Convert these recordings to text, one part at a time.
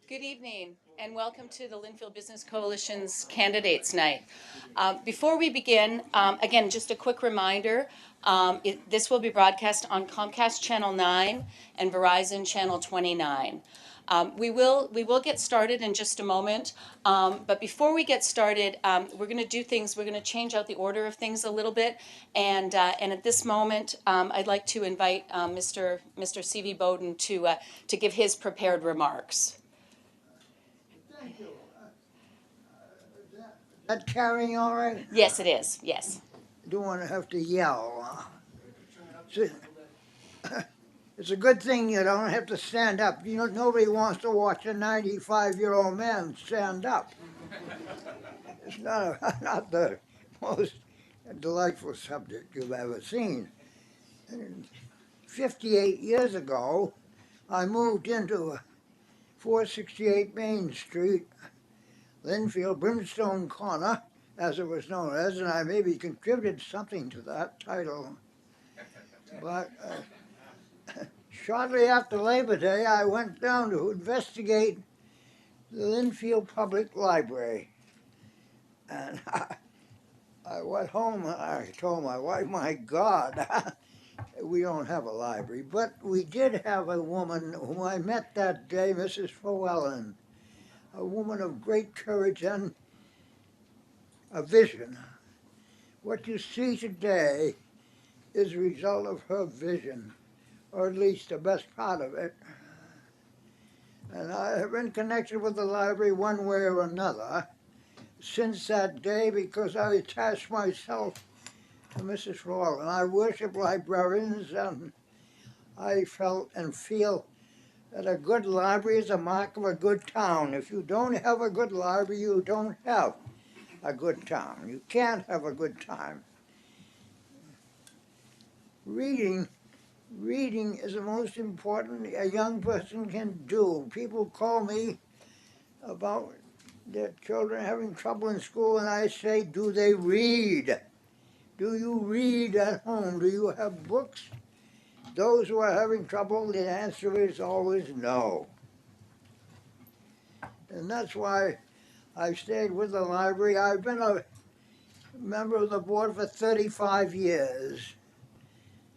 Good evening and welcome to the Linfield Business Coalition's Candidates Night. Before we begin, again, just a quick reminder, this will be broadcast on Comcast Channel 9 and Verizon Channel 29. We will get started in just a moment, but before we get started, we're going to change out the order of things a little bit, and at this moment, I'd like to invite Mr. C.V. Bowden to give his prepared remarks. Thank you. That carrying all right? Yes, it is. Yes. Don't want to have to yell. It's a good thing you don't have to stand up. You know, nobody wants to watch a 95-year-old man stand up. It's not the most delightful subject you've ever seen. 58 years ago, I moved into 468 Main Street, Linfield, Brimstone Corner, as it was known as, and I maybe contributed something to that title. But shortly after Labor Day, I went down to investigate the Linfield Public Library. And I went home and I told my wife, my God, we don't have a library. But we did have a woman whom I met that day, Mrs. Fowellen, a woman of great courage and a vision. What you see today is a result of her vision, or at least the best part of it. And I have been connected with the library one way or another since that day because I attached myself to Mrs. Fowellen. I worship librarians, and I felt and feel that a good library is a mark of a good town. If you don't have a good library, you don't have a good town. You can't have a good time. Reading is the most important a young person can do. People call me about their children having trouble in school, and I say, do they read? Do you read at home? Do you have books? Those who are having trouble, the answer is always no. And that's why I've stayed with the library. I've been a member of the board for 35 years.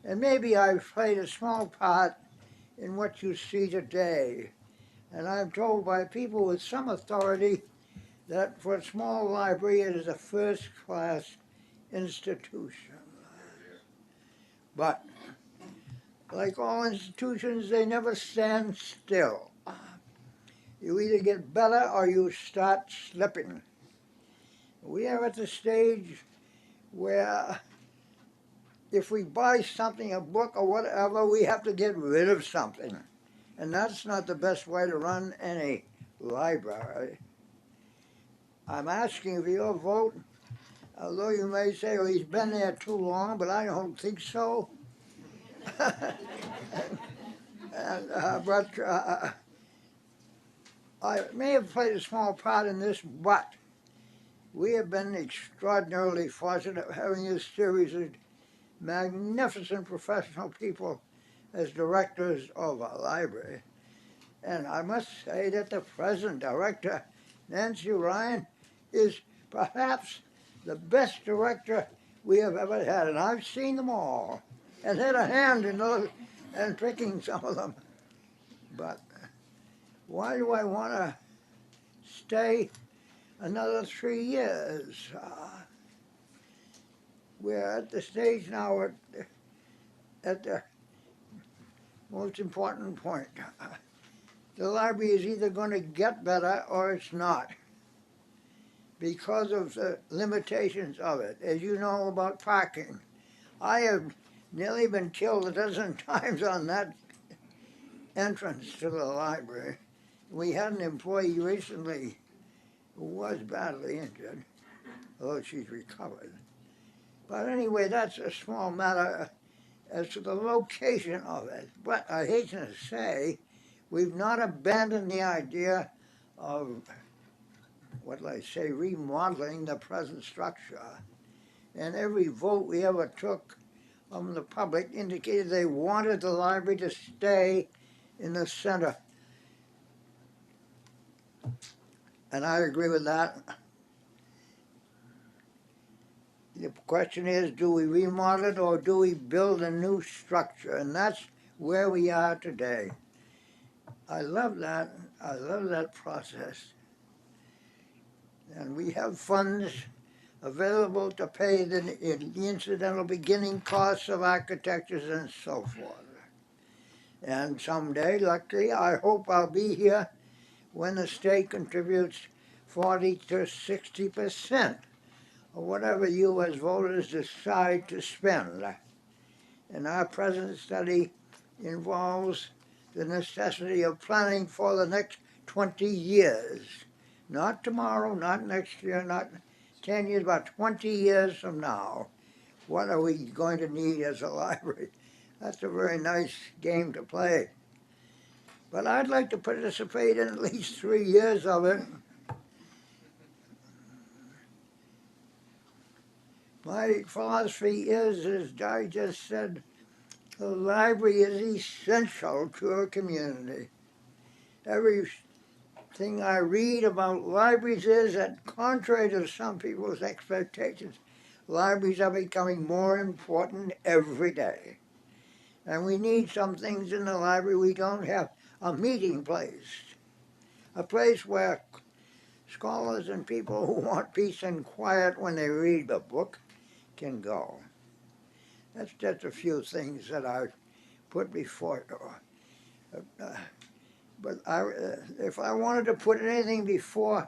And maybe I've played a small part in what you see today. And I'm told by people with some authority that for a small library it is a first-class institution. But like all institutions, they never stand still. You either get better or you start slipping. We are at the stage where if we buy something, a book or whatever, we have to get rid of something. And that's not the best way to run any library. I'm asking for your vote, although you may say, well, he's been there too long, but I don't think so. But I may have played a small part in this, but we have been extraordinarily fortunate of having a series of magnificent professional people as directors of our library. And I must say that the present director, Nancy Ryan, is perhaps the best director we have ever had. And I've seen them all and had a hand in those and picking some of them. But why do I want to stay another 3 years? We're at the stage now at the most important point. The library is either going to get better or it's not because of the limitations of it. As you know about parking, I have nearly been killed a dozen times on that entrance to the library. We had an employee recently who was badly injured, although she's recovered. But anyway, that's a small matter as to the location of it. But I hasten to say, we've not abandoned the idea of, remodeling the present structure. And every vote we ever took from the public indicated they wanted the library to stay in the center and I agree with that. The question is, do we remodel it or do we build a new structure? And that's where we are today. I love that. I love that process. And we have funds available to pay the incidental beginning costs of architectures and so forth. And someday, luckily, I hope I'll be here when the state contributes 40 to 60% of whatever you as voters decide to spend. And our present study involves the necessity of planning for the next 20 years. Not tomorrow, not next year, not 10 years, but 20 years from now. What are we going to need as a library? That's a very nice game to play. But I'd like to participate in at least 3 years of it. My philosophy is, as I just said, the library is essential to a community. Everything I read about libraries is that, contrary to some people's expectations, libraries are becoming more important every day. And we need some things in the library we don't have. A meeting place, a place where scholars and people who want peace and quiet when they read the book can go. That's just a few things that I put before you. But if I wanted to put anything before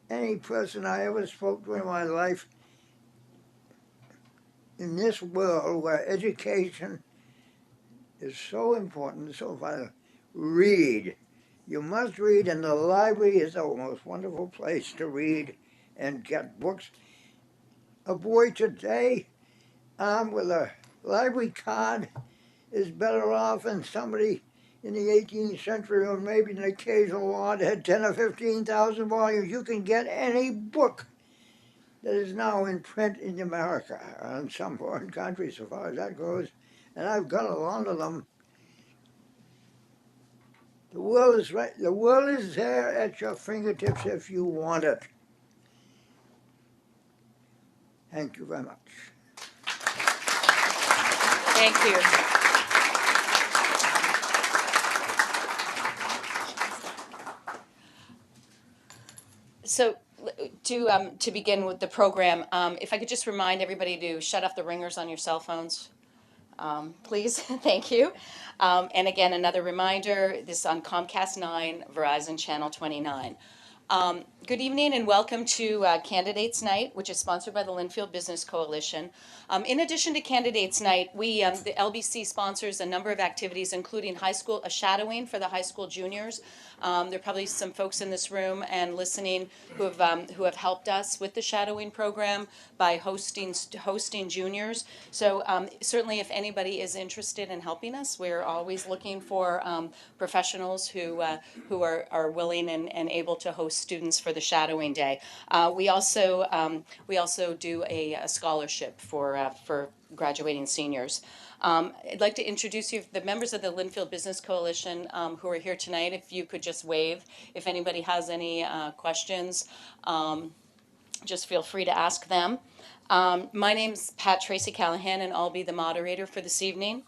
any person I ever spoke to in my life, in this world where education is so important, so vital, read. You must read, and the library is the most wonderful place to read and get books. A boy today, armed with a library card, is better off than somebody in the 18th century, or maybe an occasional lord had 10 or 15,000 volumes. You can get any book that is now in print in America and some foreign countries, so far as that goes. And I've got a lot of them. The world is right. The world is there at your fingertips if you want it. Thank you very much. Thank you. So to begin with the program, if I could just remind everybody to shut off the ringers on your cell phones, please. Thank you. And again, another reminder, this is on Comcast 9, Verizon Channel 29. Good evening and welcome to Candidates Night, which is sponsored by the Linfield Business Coalition. In addition to Candidates Night, the LBC sponsors a number of activities, including a shadowing for the high school juniors. There are probably some folks in this room and listening who have helped us with the shadowing program by hosting juniors. So certainly, if anybody is interested in helping us, we're always looking for professionals who are willing and able to host students for the shadowing day. We also do a scholarship for graduating seniors. I'd like to introduce you, the members of the Linfield Business Coalition who are here tonight. If you could just wave if anybody has any questions, just feel free to ask them. My name's Pat Tracy Callahan, and I'll be the moderator for this evening.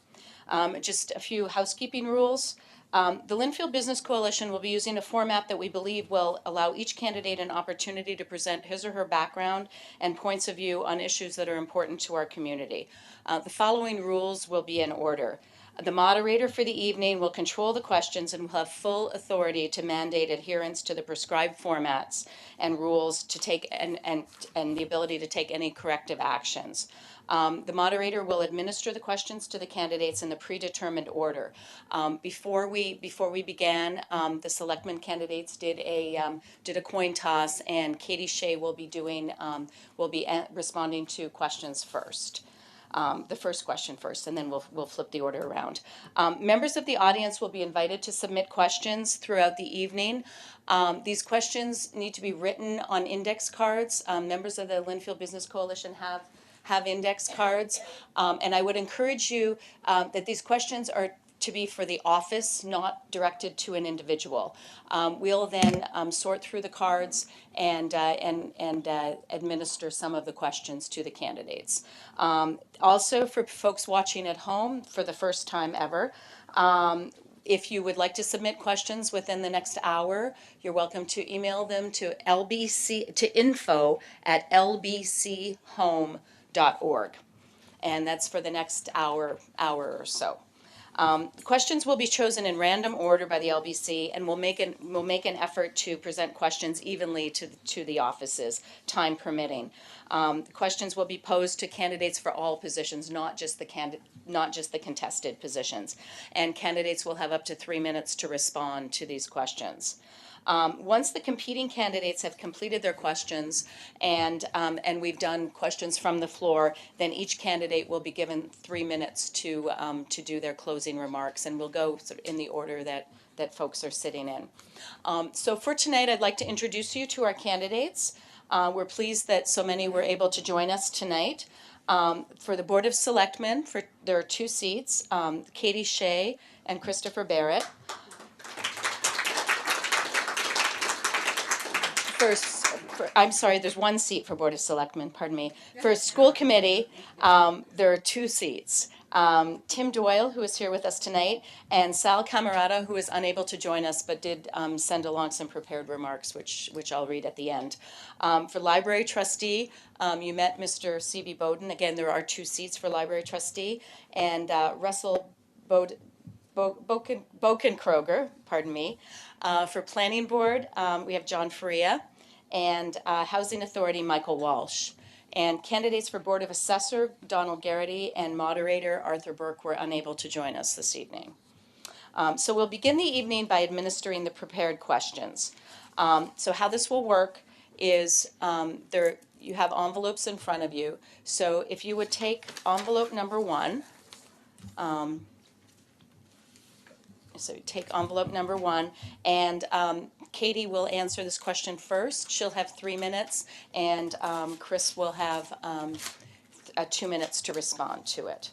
Just a few housekeeping rules. The Linfield Business Coalition will be using a format that we believe will allow each candidate an opportunity to present his or her background and points of view on issues that are important to our community. The following rules will be in order. The moderator for the evening will control the questions and will have full authority to mandate adherence to the prescribed formats and rules to take and the ability to take any corrective actions. The moderator will administer the questions to the candidates in the predetermined order. Before we began, the selectmen candidates did a coin toss, and Katie Shea will be responding to questions first. The first question first, and then we'll flip the order around. Members of the audience will be invited to submit questions throughout the evening. These questions need to be written on index cards. Members of the Linfield Business Coalition have index cards, and I would encourage you that these questions are to be for the office, not directed to an individual. We'll then sort through the cards and administer some of the questions to the candidates. Also, for folks watching at home for the first time ever, if you would like to submit questions within the next hour, you're welcome to email them to info@lbchome.org. And that's for the next hour or so. Questions will be chosen in random order by the LBC, and we'll make an effort to present questions evenly to the offices, time permitting. Questions will be posed to candidates for all positions, not just the contested positions. And candidates will have up to 3 minutes to respond to these questions. Once the competing candidates have completed their questions and we've done questions from the floor, then each candidate will be given 3 minutes to do their closing remarks, and we'll go sort of in the order that folks are sitting in. So for tonight, I'd like to introduce you to our candidates. We're pleased that so many were able to join us tonight. For the Board of Selectmen, there are 2 seats, Katie Shea and Christopher Barrett. I'm sorry, there's 1 seat for Board of Selectmen, pardon me. For School Committee, there are 2 seats. Tim Doyle, who is here with us tonight, and Sal Camarada, who is unable to join us but did send along some prepared remarks, which I'll read at the end. For Library Trustee, you met Mr. C.B. Bowden. Again, there are 2 seats for Library Trustee. And Russell Bokenkroger, pardon me. For Planning Board, we have John Faria, and Housing Authority, Michael Walsh. And candidates for Board of Assessor, Donald Garrity, and moderator, Arthur Burke, were unable to join us this evening. So we'll begin the evening by administering the prepared questions. So how this will work is you have envelopes in front of you. So if you would take envelope number 1, so take envelope number 1, and Katie will answer this question first. She'll have 3 minutes, and Chris will have 2 minutes to respond to it.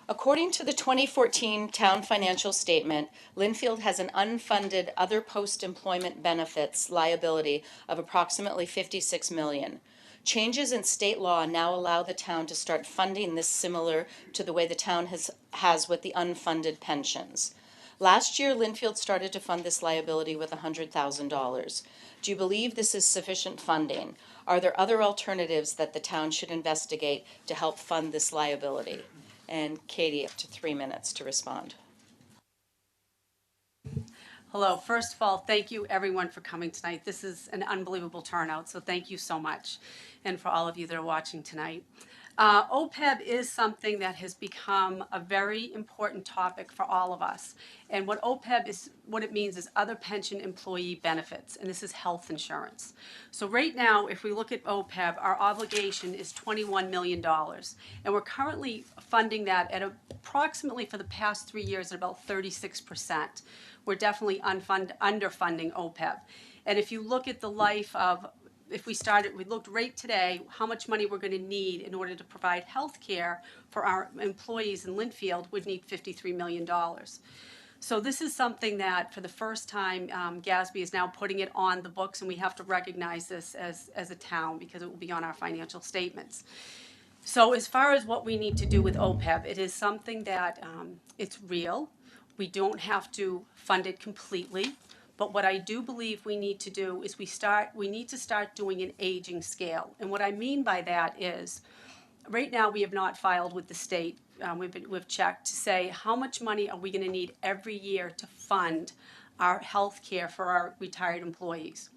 According to the 2014 Town Financial Statement, Lynnfield has an unfunded other post-employment benefits liability of approximately $56 million. Changes in state law now allow the town to start funding this similar to the way the town has with the unfunded pensions. Last year, Lynnfield started to fund this liability with $100,000. Do you believe this is sufficient funding? Are there other alternatives that the town should investigate to help fund this liability? And Katie, up to 3 minutes to respond. Hello. First of all, thank you everyone for coming tonight. This is an unbelievable turnout, so thank you so much. And for all of you that are watching tonight. OPEB is something that has become a very important topic for all of us. And what OPEB is, what it means is other pension employee benefits, and this is health insurance. So right now, if we look at OPEB, our obligation is $21 million. And we're currently funding that at approximately for the past 3 years at about 36%. We're definitely underfunding OPEB. And if you look at the life of, if we looked right today, how much money we're going to need in order to provide health care for our employees in Lynnfield would need $53 million. So this is something that for the first time, GASB is now putting it on the books, and we have to recognize this as a town because it will be on our financial statements. So as far as what we need to do with OPEB, it is something that it's real. We don't have to fund it completely. But what I do believe we need to do is we need to start doing an aging scale. And what I mean by that is, right now we have not filed with the state. We've checked to say how much money are we going to need every year to fund our health care for our retired employees.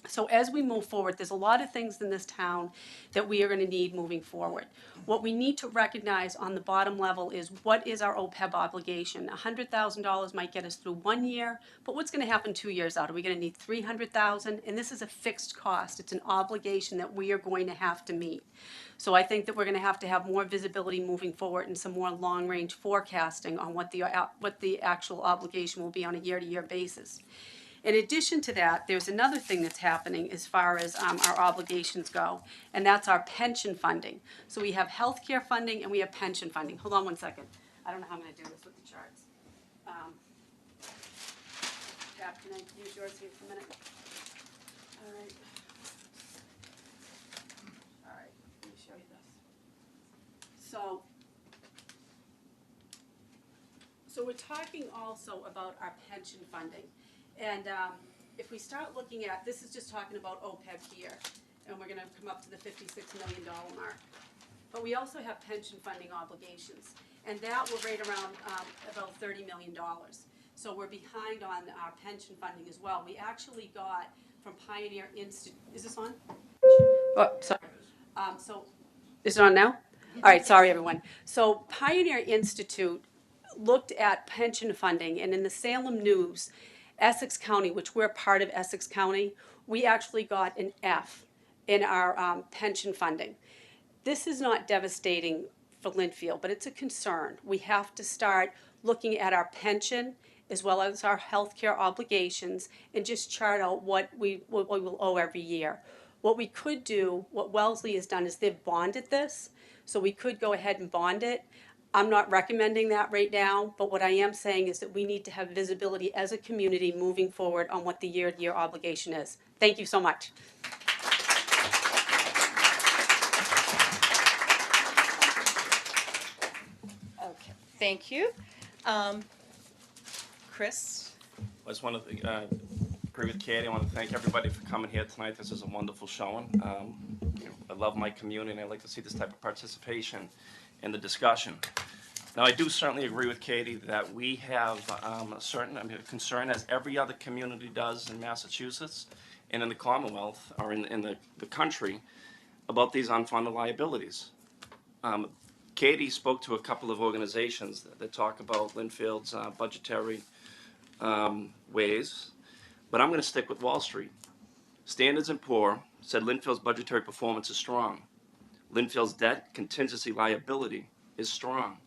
So as we move forward, there's a lot of things in this town that we are going to need moving forward. What we need to recognize on the bottom level is what is our OPEB obligation. $100,000 might get us through 1 year, but what's going to happen 2 years out? Are we going to need $300,000? And this is a fixed cost. It's an obligation that we are going to have to meet. So I think that we're going to have more visibility moving forward and some more long-range forecasting on what the actual obligation will be on a year-to-year basis. In addition to that, there's another thing that's happening as far as our obligations go, and that's our pension funding. So we have healthcare funding and we have pension funding. Hold on one second. I don't know how I'm going to do this with the charts. Tab, can I use yours here for a minute? All right. All right, let me show you this. So we're talking also about our pension funding. And if we start looking at, this is just talking about OPEB here, and we're gonna come up to the $56 million mark. But we also have pension funding obligations, and that will rate around about $30 million. So we're behind on our pension funding as well. We actually got from Pioneer Institute, is this on? Oh, sorry. So, is it on now? All right, sorry, everyone. So Pioneer Institute looked at pension funding, and in the Salem News, Essex County, which we're part of Essex County, we actually got an F in our pension funding. This is not devastating for Linfield, but it's a concern. We have to start looking at our pension as well as our healthcare obligations and just chart out what we will owe every year. What we could do, what Wellesley has done, is they've bonded this, so we could go ahead and bond it. I'm not recommending that right now, but what I am saying is that we need to have visibility as a community moving forward on what the year-to-year obligation is. Thank you so much. Okay, thank you. Chris? I just want to agree with Katie. I want to thank everybody for coming here tonight. This is a wonderful showing. I love my community, and I like to see this type of participation in the discussion. Now, I do certainly agree with Katie that we have a concern, as every other community does in Massachusetts and in the Commonwealth, or in the country, about these unfunded liabilities. Katie spoke to a couple of organizations that talk about Linfield's budgetary ways, but I'm going to stick with Wall Street. Standards & Poor said Linfield's budgetary performance is strong. Linfield's debt contingency liability is strong.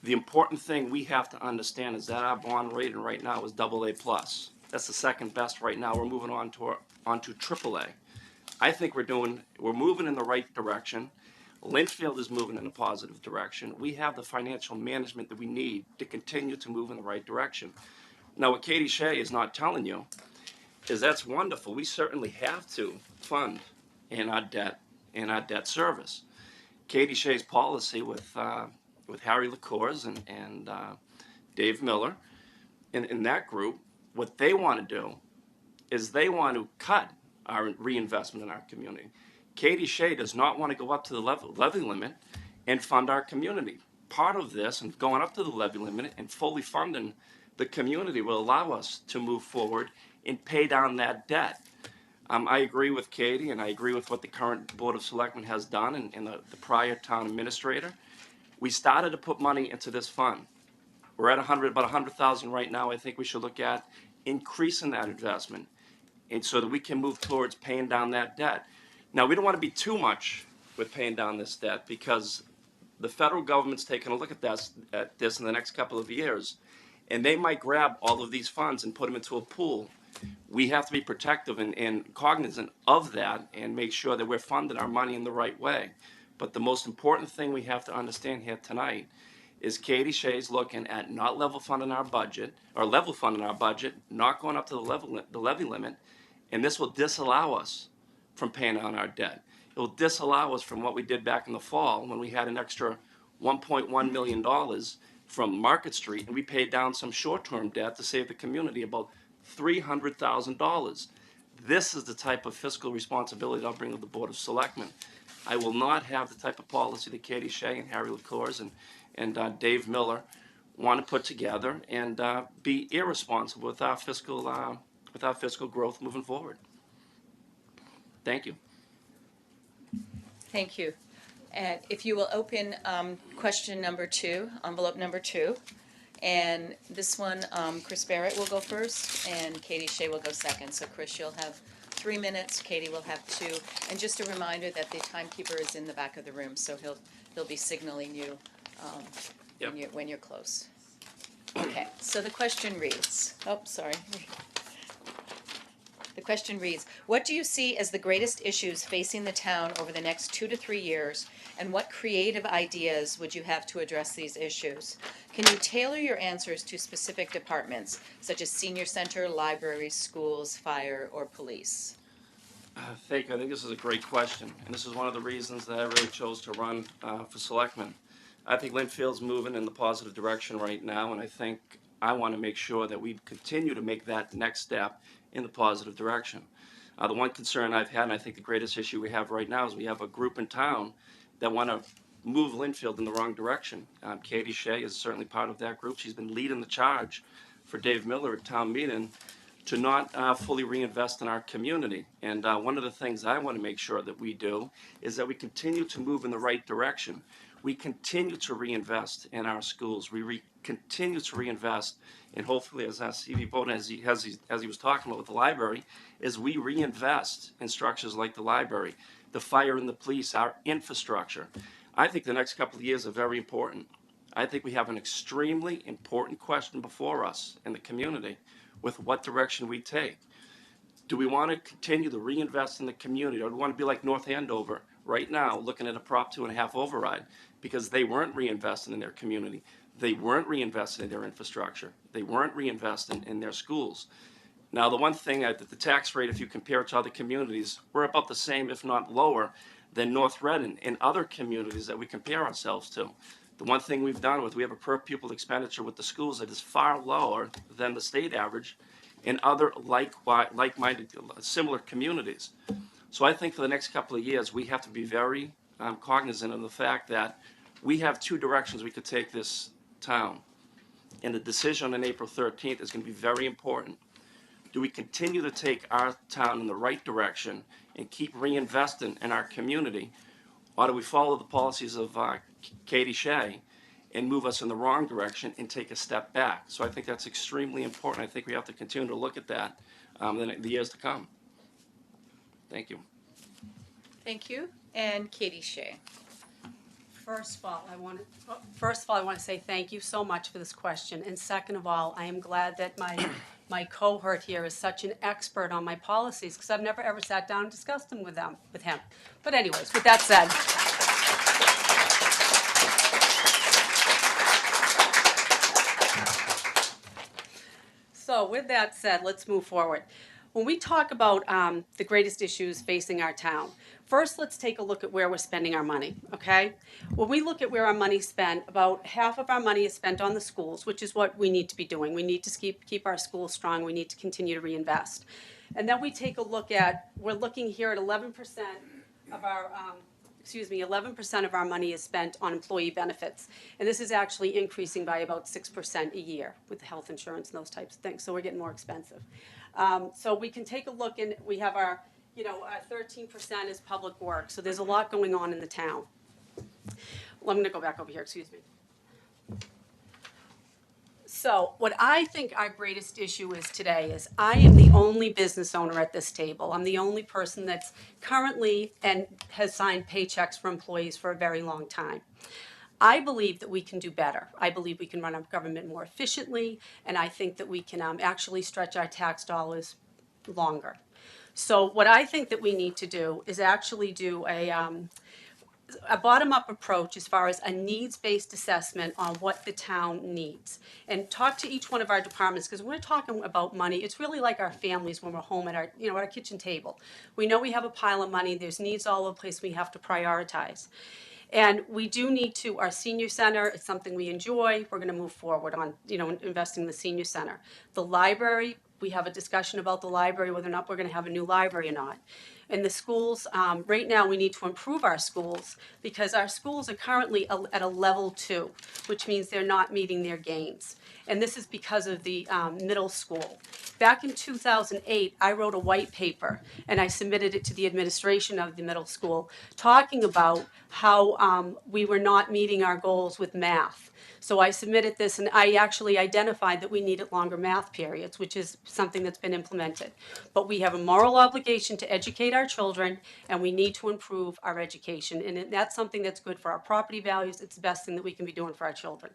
The important thing we have to understand is that our bond rating right now is AA+. That's the second best right now. We're moving on to AAA. I think we're moving in the right direction. Linfield is moving in a positive direction. We have the financial management that we need to continue to move in the right direction. Now, what Katie Shea is not telling you is that's wonderful. We certainly have to fund in our debt service. Katie Shea's policy with Harry LaCours and Dave Miller in that group, what they want to do is they want to cut our reinvestment in our community. Katie Shea does not want to go up to the levy limit and fund our community. Part of this, and going up to the levy limit and fully funding the community, will allow us to move forward and pay down that debt. I agree with Katie, and I agree with what the current Board of Selectmen has done and the prior town administrator. We started to put money into this fund. We're at about 100,000 right now. I think we should look at increasing that investment, and so that we can move towards paying down that debt. Now, we don't want to be too much with paying down this debt, because the federal government's taking a look at this in the next couple of years, and they might grab all of these funds and put them into a pool. We have to be protective and cognizant of that and make sure that we're funding our money in the right way. But the most important thing we have to understand here tonight is Katie Shea's looking at not level funding our budget, not going up to the levy limit, and this will disallow us from paying down our debt. It will disallow us from what we did back in the fall when we had an extra $1.1 million from Market Street, and we paid down some short-term debt to save the community about $300,000. This is the type of fiscal responsibility I'll bring to the Board of Selectmen. I will not have the type of policy that Katie Shea and Harry LaCours and Dave Miller want to put together and be irresponsible with our fiscal growth moving forward. Thank you. Thank you. And if you will open question number 2, envelope number 2. And this one, Chris Barrett will go first, and Katie Shea will go second. So Chris, you'll have 3 minutes, Katie will have 2. And just a reminder that the timekeeper is in the back of the room, so he'll be signaling you when you're close. Okay, so the question reads, The question reads, what do you see as the greatest issues facing the town over the next 2 to 3 years, And what creative ideas would you have to address these issues? Can you tailor your answers to specific departments, such as senior center, libraries, schools, fire, or police? Thank you. I think this is a great question, and this is one of the reasons that I really chose to run for selectman. I think Linfield's moving in the positive direction right now, and I think I want to make sure that we continue to make that next step in the positive direction. The one concern I've had, and I think the greatest issue we have right now, is we have a group in town that want to move Linfield in the wrong direction. Katie Shea is certainly part of that group. She's been leading the charge for Dave Miller at town meeting to not fully reinvest in our community. And one of the things I want to make sure that we do is that we continue to move in the right direction. We continue to reinvest in our schools. We continue to reinvest, and hopefully, as Stevie Bowden, as he was talking about with the library, is we reinvest in structures like the library, the fire and the police, our infrastructure. I think the next couple of years are very important. I think we have an extremely important question before us in the community with what direction we take. Do we want to continue to reinvest in the community, or do we want to be like North Andover right now, looking at a Prop 2.5 override because they weren't reinvesting in their community, they weren't reinvesting in their infrastructure, they weren't reinvesting in their schools. Now, the one thing that the tax rate, if you compare it to other communities, we're about the same, if not lower, than North Reading and other communities that we compare ourselves to. The one thing we've done with, we have a per pupil expenditure with the schools that is far lower than the state average in other like-minded, similar communities. So I think for the next couple of years, we have to be very cognizant of the fact that we have two directions we could take this town. And the decision on April 13th is going to be very important. Do we continue to take our town in the right direction and keep reinvesting in our community? Or do we follow the policies of Katie Shea and move us in the wrong direction and take a step back? So I think that's extremely important. I think we have to continue to look at that in the years to come. Thank you. Thank you. And Katie Shea. First of all, I want to say thank you so much for this question. And second of all, I am glad that my cohort here is such an expert on my policies, because I've never ever sat down and discussed them with him. But anyways, with that said. So with that said, let's move forward. When we talk about the greatest issues facing our town, first let's take a look at where we're spending our money, okay? When we look at where our money's spent, about half of our money is spent on the schools, which is what we need to be doing. We need to keep our schools strong. We need to continue to reinvest. And then we take a look at, we're looking here at 11% of our 11% of our money is spent on employee benefits. And this is actually increasing by about 6% a year with health insurance and those types of things. So we're getting more expensive. So we can take a look, and we have our 13% is public work. So there's a lot going on in the town. Well, I'm going to go back over here, excuse me. So what I think our greatest issue is today is I am the only business owner at this table. I'm the only person that's currently and has signed paychecks for employees for a very long time. I believe that we can do better. I believe we can run our government more efficiently, and I think that we can actually stretch our tax dollars longer. So what I think that we need to do is actually do a bottom-up approach as far as a needs-based assessment on what the town needs, and talk to each one of our departments, because when we're talking about money, it's really like our families when we're home at our, at our kitchen table. We know we have a pile of money. There's needs all over the place. We have to prioritize. And we do need to, our senior center, it's something we enjoy. We're going to move forward on, investing in the senior center. The library, we have a discussion about the library, whether or not we're going to have a new library or not. In the schools, right now we need to improve our schools because our schools are currently at a level 2, which means they're not meeting their gains. And this is because of the middle school. Back in 2008, I wrote a white paper and I submitted it to the administration of the middle school talking about how we were not meeting our goals with math. So I submitted this, and I actually identified that we needed longer math periods, which is something that's been implemented. But we have a moral obligation to educate our children, and we need to improve our education. And that's something that's good for our property values. It's the best thing that we can be doing for our children.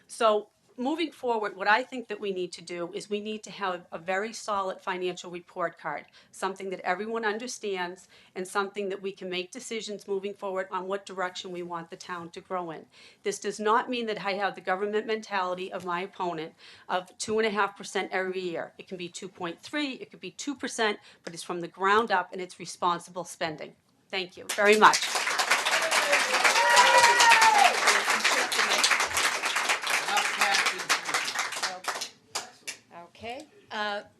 So moving forward, what I think that we need to do is we need to have a very solid financial report card, something that everyone understands and something that we can make decisions moving forward on what direction we want the town to grow in. This does not mean that I have the government mentality of my opponent of 2.5% every year. It can be 2.3, it could be 2%, but it's from the ground up and it's responsible spending. Thank you very much. Okay,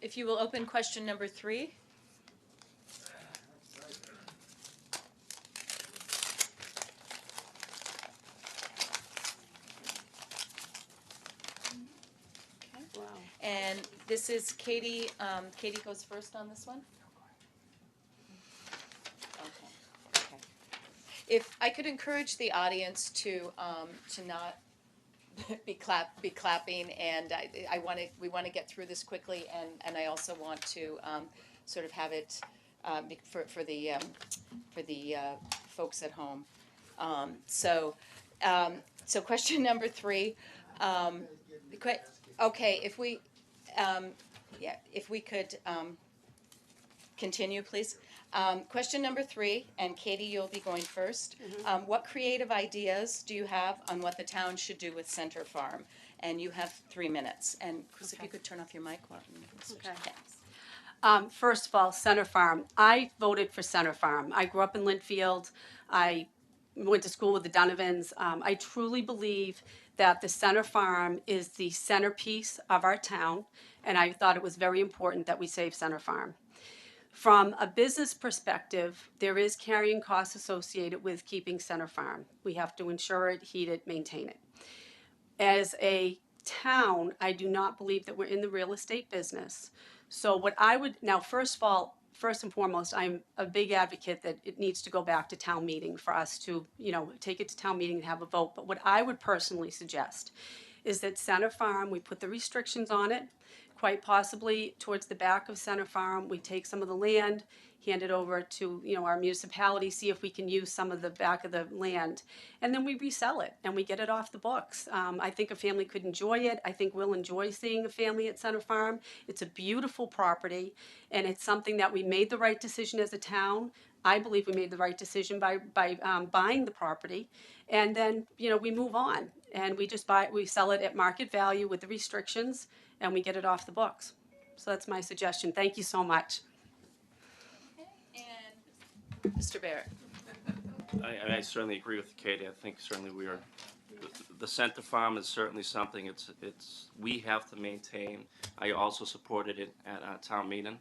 if you will open question number 3. Wow. And this is Katie, Katie goes first on this one? Okay. If I could encourage the audience to not be clapping, and we want to get through this quickly, and I also want to sort of have it for the folks at home. So question number 3. Okay, if we could continue, please. Question number 3, and Katie, you'll be going first. What creative ideas do you have on what the town should do with Center Farm? And you have 3 minutes. And Chris, if you could turn off your mic while Okay. Thanks. First of all, Center Farm. I voted for Center Farm. I grew up in Linfield. I went to school with the Donovans. I truly believe that the Center Farm is the centerpiece of our town, and I thought it was very important that we save Center Farm. From a business perspective, there is carrying costs associated with keeping Center Farm. We have to insure it, heat it, maintain it. As a town, I do not believe that we're in the real estate business. So what I would, now first of all, first and foremost, I'm a big advocate that it needs to go back to town meeting for us to, take it to town meeting and have a vote. But what I would personally suggest is that Center Farm, we put the restrictions on it. Quite possibly towards the back of Center Farm, we take some of the land, hand it over to our municipality, see if we can use some of the back of the land, and then we resell it and we get it off the books. I think a family could enjoy it. I think we'll enjoy seeing a family at Center Farm. It's a beautiful property, and it's something that we made the right decision as a town. I believe we made the right decision by buying the property, and then we move on and we sell it at market value with the restrictions, and we get it off the books. So that's my suggestion. Thank you so much. And Mr. Barrett. I certainly agree with Katie. I think certainly the Center Farm is certainly something we have to maintain. I also supported it at town meeting.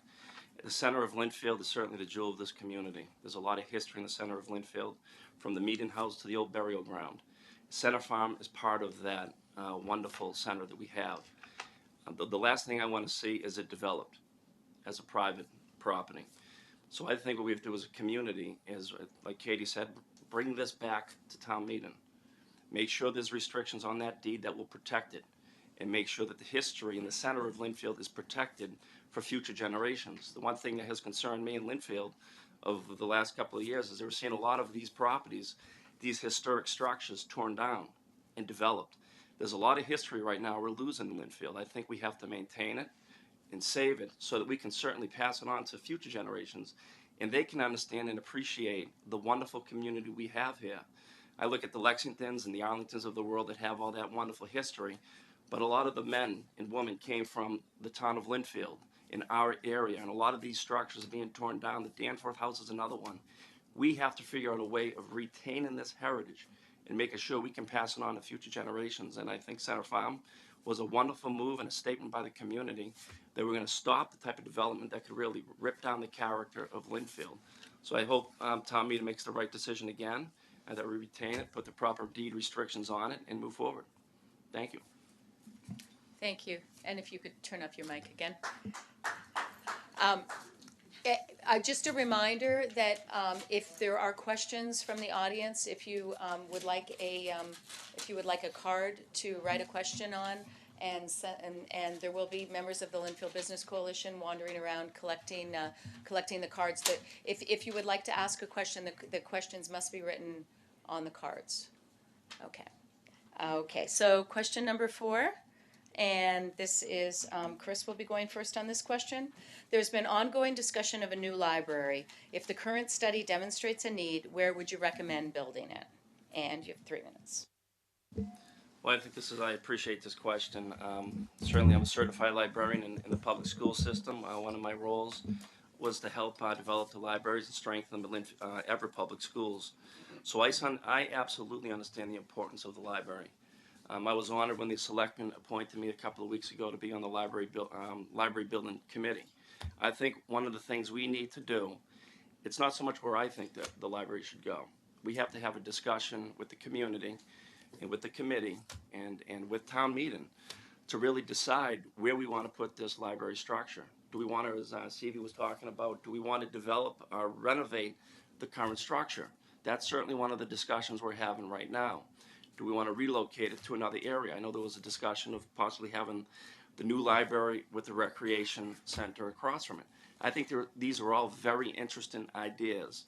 The center of Linfield is certainly the jewel of this community. There's a lot of history in the center of Linfield, from the meeting house to the old burial ground. Center Farm is part of that wonderful center that we have. The last thing I want to see is it developed as a private property. So I think what we have to do as a community is, like Katie said, bring this back to town meeting. Make sure there's restrictions on that deed that will protect it, and make sure that the history in the center of Linfield is protected for future generations. The one thing that has concerned me in Linfield over the last couple of years is that we're seeing a lot of these properties, these historic structures torn down and developed. There's a lot of history right now we're losing in Linfield. I think we have to maintain it and save it so that we can certainly pass it on to future generations, and they can understand and appreciate the wonderful community we have here. I look at the Lexingtons and the Arlingtons of the world that have all that wonderful history, but a lot of the men and women came from the town of Linfield in our area, and a lot of these structures are being torn down. The Danforth House is another one. We have to figure out a way of retaining this heritage and making sure we can pass it on to future generations. And I think Center Farm was a wonderful move and a statement by the community that we're going to stop the type of development that could really rip down the character of Linfield. So I hope town meeting makes the right decision again, and that we retain it, put the proper deed restrictions on it, and move forward. Thank you. Thank you. And if you could turn off your mic again. Just a reminder that if there are questions from the audience, if you would like a card to write a question on, and there will be members of the Linfield Business Coalition wandering around collecting the cards. That if you would like to ask a question, the questions must be written on the cards. Okay. So question number 4. And this is, Chris will be going first on this question. There's been ongoing discussion of a new library. If the current study demonstrates a need, where would you recommend building it? And you have 3 minutes. Well, I appreciate this question. Certainly, I'm a certified librarian in the public school system. One of my roles was to help develop the libraries and strengthen the Everett Public Schools. So I absolutely understand the importance of the library. I was honored when the selectmen appointed me a couple of weeks ago to be on the library building committee. I think one of the things we need to do, it's not so much where I think that the library should go. We have to have a discussion with the community and with the committee and with town meeting to really decide where we want to put this library structure. Do we want to, as Stevie was talking about, do we want to develop or renovate the current structure? That's certainly one of the discussions we're having right now. Do we want to relocate it to another area? I know there was a discussion of possibly having the new library with the recreation center across from it. I think these are all very interesting ideas.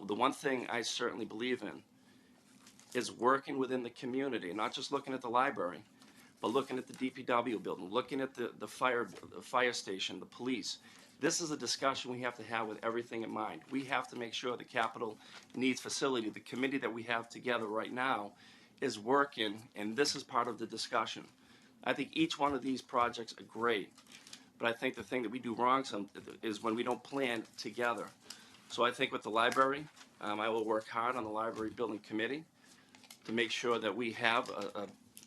The one thing I certainly believe in is working within the community, not just looking at the library, but looking at the DPW building, looking at the fire station, the police. This is a discussion we have to have with everything in mind. We have to make sure the capital needs facility, the committee that we have together right now, is working, and this is part of the discussion. I think each one of these projects are great, but I think the thing that we do wrong is when we don't plan together. So I think with the library, I will work hard on the library building committee to make sure that we have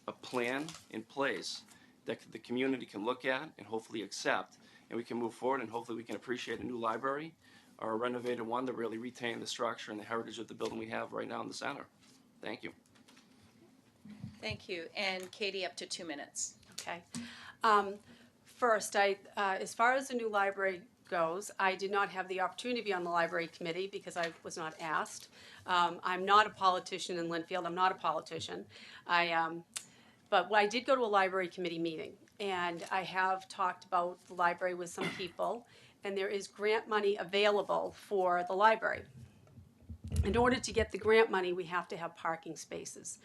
a plan in place that the community can look at and hopefully accept, and we can move forward, and hopefully we can appreciate a new library or a renovated one that really retain the structure and the heritage of the building we have right now in the center. Thank you. Thank you. And Katie, up to 2 minutes. Okay. First, as far as the new library goes, I did not have the opportunity to be on the library committee because I was not asked. I'm not a politician in Lynnfield. I'm not a politician. But I did go to a library committee meeting, and I have talked about the library with some people, and there is grant money available for the library. In order to get the grant money, we have to have parking spaces.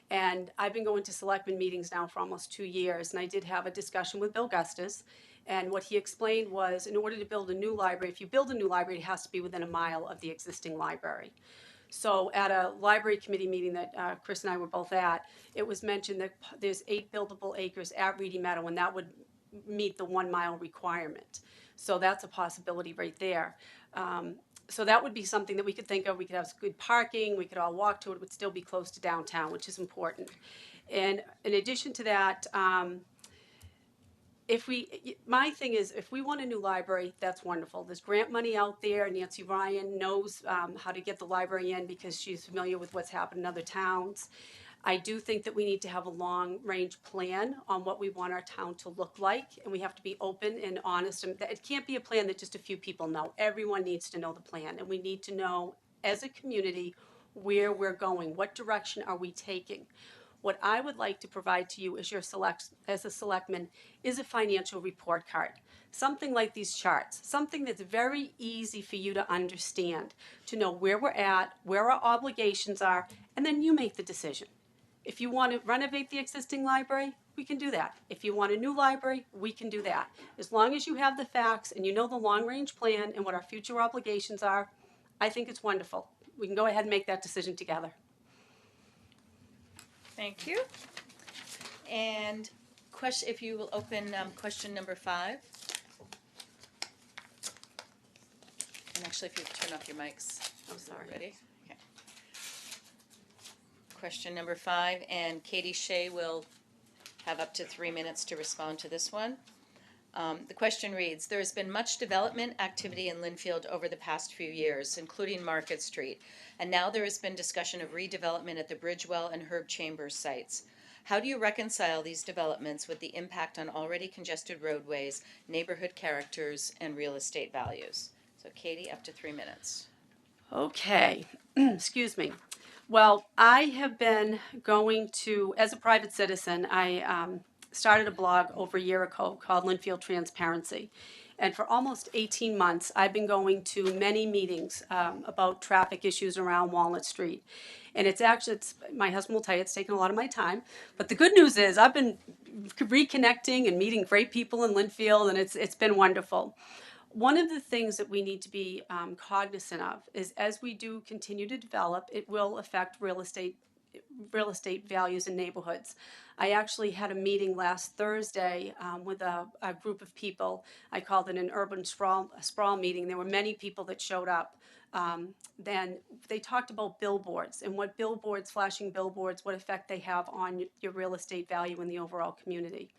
And I've been going to selectmen meetings now for almost 2 years, and I did have a discussion with Bill Gustis, and what he explained was in order to build a new library, if you build a new library, it has to be within a mile of the existing library. So at a library committee meeting that Chris and I were both at, it was mentioned that there's 8 buildable acres at Reedy Meadow, and that would meet the 1 mile requirement. So that's a possibility right there. So that would be something that we could think of. We could have good parking. We could all walk to it. It would still be close to downtown, which is important. And in addition to that, my thing is, if we want a new library, that's wonderful. There's grant money out there. Nancy Ryan knows how to get the library in because she's familiar with what's happened in other towns. I do think that we need to have a long-range plan on what we want our town to look like, and we have to be open and honest. And it can't be a plan that just a few people know. Everyone needs to know the plan, and we need to know, as a community, where we're going. What direction are we taking? What I would like to provide to you as a selectman is a financial report card. Something like these charts, something that's very easy for you to understand, to know where we're at, where our obligations are, and then you make the decision. If you want to renovate the existing library, we can do that. If you want a new library, we can do that. As long as you have the facts and you know the long-range plan and what our future obligations are, I think it's wonderful. We can go ahead and make that decision together. Thank you. And if you will open question number 5. And actually, if you turn off your mics. I'm sorry. Ready? Okay. Question number 5, and Katie Shea will have up to 3 minutes to respond to this one. The question reads, there has been much development activity in Lynnfield over the past few years, including Market Street, and now there has been discussion of redevelopment at the Bridgewell and Herb Chambers sites. How do you reconcile these developments with the impact on already congested roadways, neighborhood characters, and real estate values? So Katie, up to 3 minutes. Okay, excuse me. Well, I have been going to, as a private citizen, I started a blog over a year ago called Lynnfield Transparency. And for almost 18 months, I've been going to many meetings about traffic issues around Walnut Street. And my husband will tell you, it's taken a lot of my time. But the good news is I've been reconnecting and meeting great people in Linfield, and it's been wonderful. One of the things that we need to be cognizant of is as we do continue to develop, it will affect real estate values in neighborhoods. I actually had a meeting last Thursday with a group of people. I called it an urban sprawl meeting. There were many people that showed up. Then they talked about billboards and what flashing billboards, what effect they have on your real estate value in the overall community.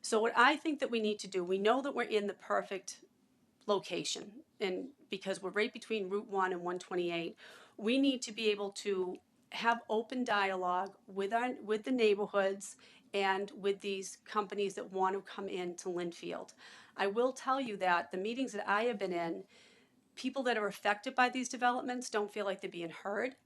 So what I think that we need to do, we know that we're in the perfect location, and because we're right between Route 1 and 128, we need to be able to have open dialogue with the neighborhoods and with these companies that want to come into Linfield. I will tell you that the meetings that I have been in, people that are affected by these developments don't feel like they're being heard.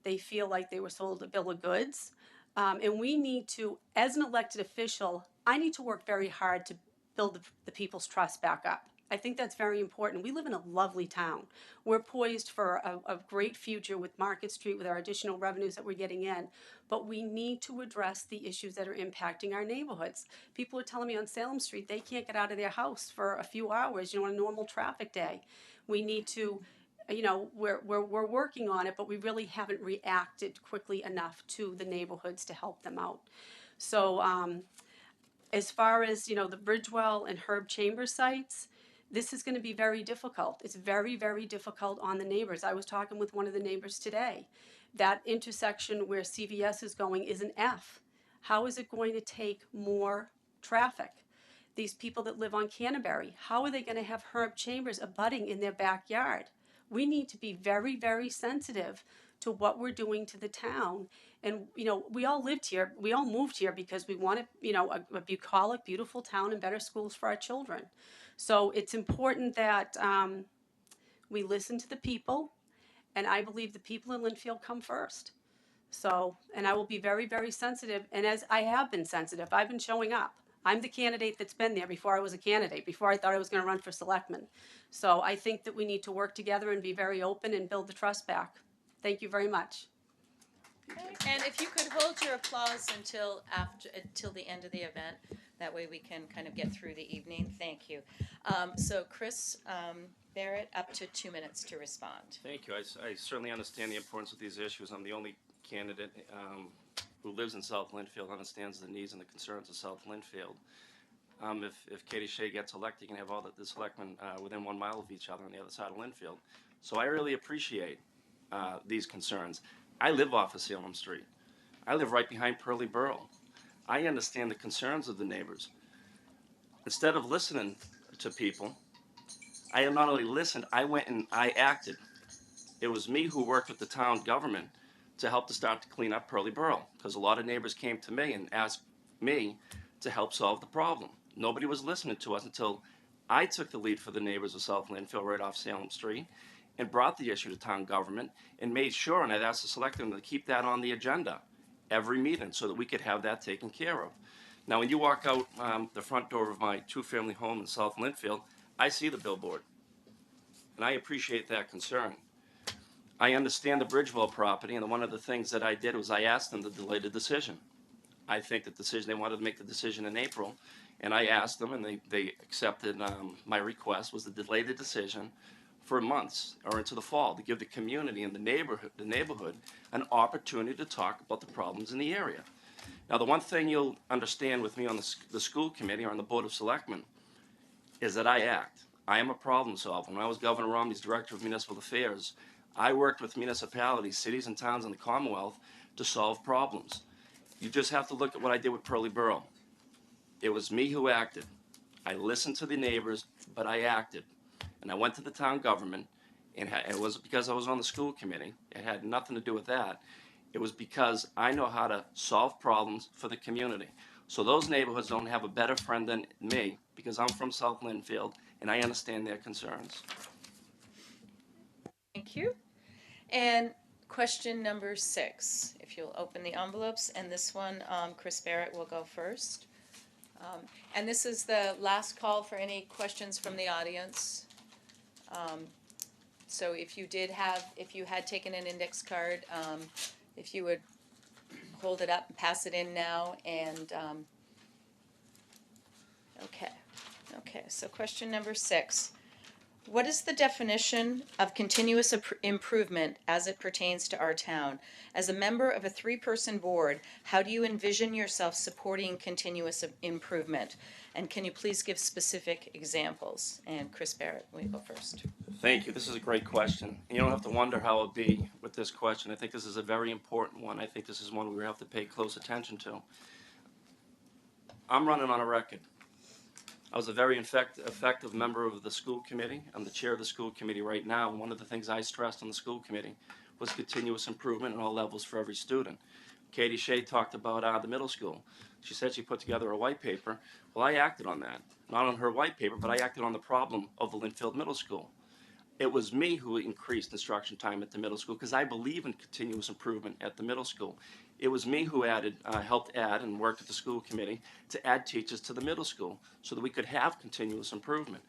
They feel like they were sold a bill of goods. And we need to, as an elected official, I need to work very hard to build the people's trust back up. I think that's very important. We live in a lovely town. We're poised for a great future with Market Street, with our additional revenues that we're getting in. But we need to address the issues that are impacting our neighborhoods. People are telling me on Salem Street they can't get out of their house for a few hours, on a normal traffic day. We need to, we're working on it, but we really haven't reacted quickly enough to the neighborhoods to help them out. So as far as, the Bridgewell and Herb Chambers sites, this is going to be very difficult. It's very, very difficult on the neighbors. I was talking with one of the neighbors today. That intersection where CVS is going is an F. How is it going to take more traffic? These people that live on Canterbury, how are they going to have Herb Chambers abutting in their backyard? We need to be very, very sensitive to what we're doing to the town. And, we all lived here, we all moved here because we wanted, a bucolic, beautiful town and better schools for our children. So it's important that we listen to the people, and I believe the people in Linfield come first. So, and I will be very, very sensitive, and as I have been sensitive, I've been showing up. I'm the candidate that's been there before I was a candidate, before I thought I was going to run for selectman. So I think that we need to work together and be very open and build the trust back. Thank you very much. And if you could hold your applause until the end of the event, that way we can kind of get through the evening. Thank you. So Chris Barrett, up to 2 minutes to respond. Thank you. I certainly understand the importance of these issues. I'm the only candidate who lives in South Linfield, understands the needs and the concerns of South Linfield. If Katie Shea gets elected, you can have all the selectmen within 1 mile of each other on the other side of Linfield. So I really appreciate these concerns. I live off of Salem Street. I live right behind Pearly Burl. I understand the concerns of the neighbors. Instead of listening to people, I not only listened, I went and I acted. It was me who worked with the town government to help to start to clean up Pearly Burl, because a lot of neighbors came to me and asked me to help solve the problem. Nobody was listening to us until I took the lead for the neighbors of South Linfield right off Salem Street and brought the issue to town government and made sure, and I'd asked the selectmen to keep that on the agenda every meeting so that we could have that taken care of. Now, when you walk out the front door of my two-family home in South Linfield, I see the billboard, and I appreciate that concern. I understand the Bridgewell property, and one of the things that I did was I asked them to delay the decision. I think they wanted to make the decision in April, and I asked them, and they accepted my request, was to delay the decision for months or into the fall to give the community and the neighborhood an opportunity to talk about the problems in the area. Now, the one thing you'll understand with me on the school committee or on the Board of Selectmen is that I act. I am a problem solver. When I was Governor Romney's Director of Municipal Affairs, I worked with municipalities, cities, and towns in the Commonwealth to solve problems. You just have to look at what I did with Pearly Burl. It was me who acted. I listened to the neighbors, but I acted. And I went to the town government, and it wasn't because I was on the school committee. It had nothing to do with that. It was because I know how to solve problems for the community. So those neighborhoods don't have a better friend than me, because I'm from South Linfield, and I understand their concerns. Thank you. And question number 6, if you'll open the envelopes, and this one, Chris Barrett will go first. And this is the last call for any questions from the audience. So if you had taken an index card, if you would hold it up and pass it in now, and, okay, so question number 6. What is the definition of continuous improvement as it pertains to our town? As a member of a 3-person board, how do you envision yourself supporting continuous improvement? And can you please give specific examples? And Chris Barrett, we go first. Thank you. This is a great question. You don't have to wonder how it'll be with this question. I think this is a very important one. I think this is one we have to pay close attention to. I'm running on a record. I was a very effective member of the school committee. I'm the chair of the school committee right now. And one of the things I stressed on the school committee was continuous improvement at all levels for every student. Katie Shea talked about the middle school. She said she put together a white paper. Well, I acted on that. Not on her white paper, but I acted on the problem of the Linfield Middle School. It was me who increased instruction time at the middle school because I believe in continuous improvement at the middle school. It was me who helped add and worked at the school committee to add teachers to the middle school so that we could have continuous improvement.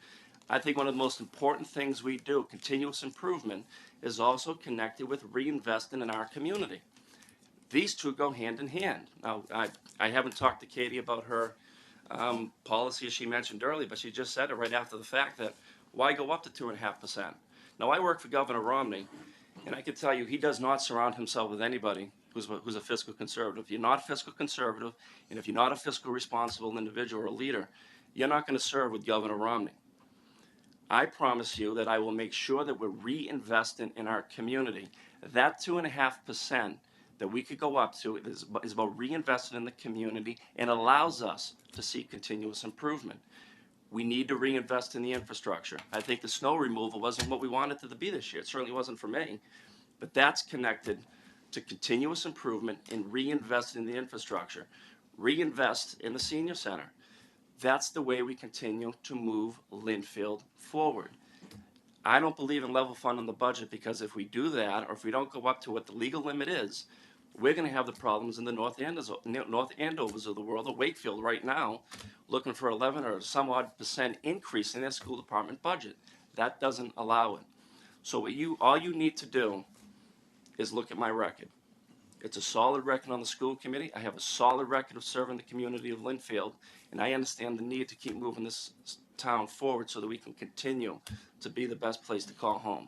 I think one of the most important things we do, continuous improvement, is also connected with reinvesting in our community. These two go hand in hand. Now, I haven't talked to Katie about her policy, as she mentioned earlier, but she just said it right after the fact that why go up to 2.5%? Now, I work for Governor Romney, and I can tell you he does not surround himself with anybody who's a fiscal conservative. If you're not fiscal conservative, and if you're not a fiscal responsible individual or a leader, you're not going to serve with Governor Romney. I promise you that I will make sure that we're reinvesting in our community. That 2.5% that we could go up to is about reinvesting in the community and allows us to see continuous improvement. We need to reinvest in the infrastructure. I think the snow removal wasn't what we wanted it to be this year. It certainly wasn't for me. But that's connected to continuous improvement and reinvest in the infrastructure. Reinvest in the senior center. That's the way we continue to move Linfield forward. I don't believe in level funding the budget because if we do that, or if we don't go up to what the legal limit is, we're going to have the problems in the North Andovers of the world, or Wakefield right now, looking for 11 or some odd % increase in their school department budget. That doesn't allow it. So all you need to do is look at my record. It's a solid record on the school committee. I have a solid record of serving the community of Linfield, and I understand the need to keep moving this town forward so that we can continue to be the best place to call home.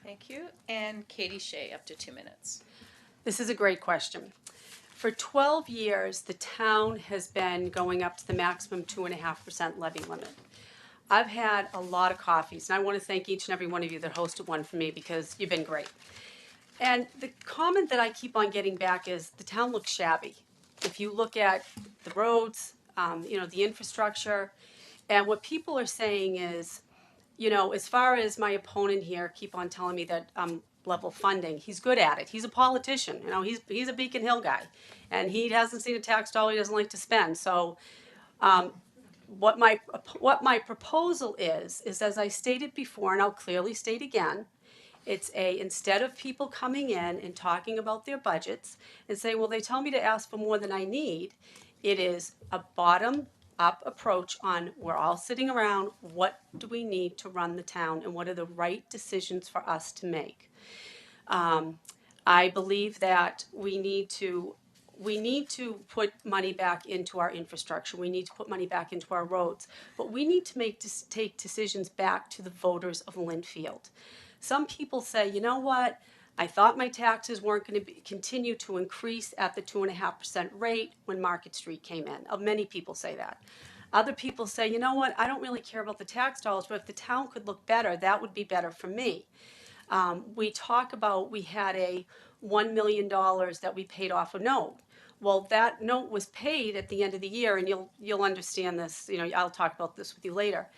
Thank you. And Katie Shea, up to 2 minutes. This is a great question. For 12 years, the town has been going up to the maximum 2.5% levy limit. I've had a lot of coffees, and I want to thank each and every one of you that hosted one for me because you've been great. And the comment that I keep on getting back is the town looks shabby. If you look at the roads, the infrastructure, and what people are saying is, as far as my opponent here keep on telling me that level funding, he's good at it. He's a politician. He's a Beacon Hill guy, and he hasn't seen a tax dollar he doesn't like to spend. So what my proposal is as I stated before, and I'll clearly state again, instead of people coming in and talking about their budgets and say, well, they tell me to ask for more than I need, it is a bottom-up approach on we're all sitting around, what do we need to run the town and what are the right decisions for us to make? I believe that we need to put money back into our infrastructure. We need to put money back into our roads. But we need to take decisions back to the voters of Linfield. Some people say, you know what? I thought my taxes weren't going to continue to increase at the 2.5% rate when Market Street came in. Many people say that. Other people say, you know what? I don't really care about the tax dollars, but if the town could look better, that would be better for me. We had a $1 million that we paid off a note. Well, that note was paid at the end of the year, and you'll understand this. I'll talk about this with you later.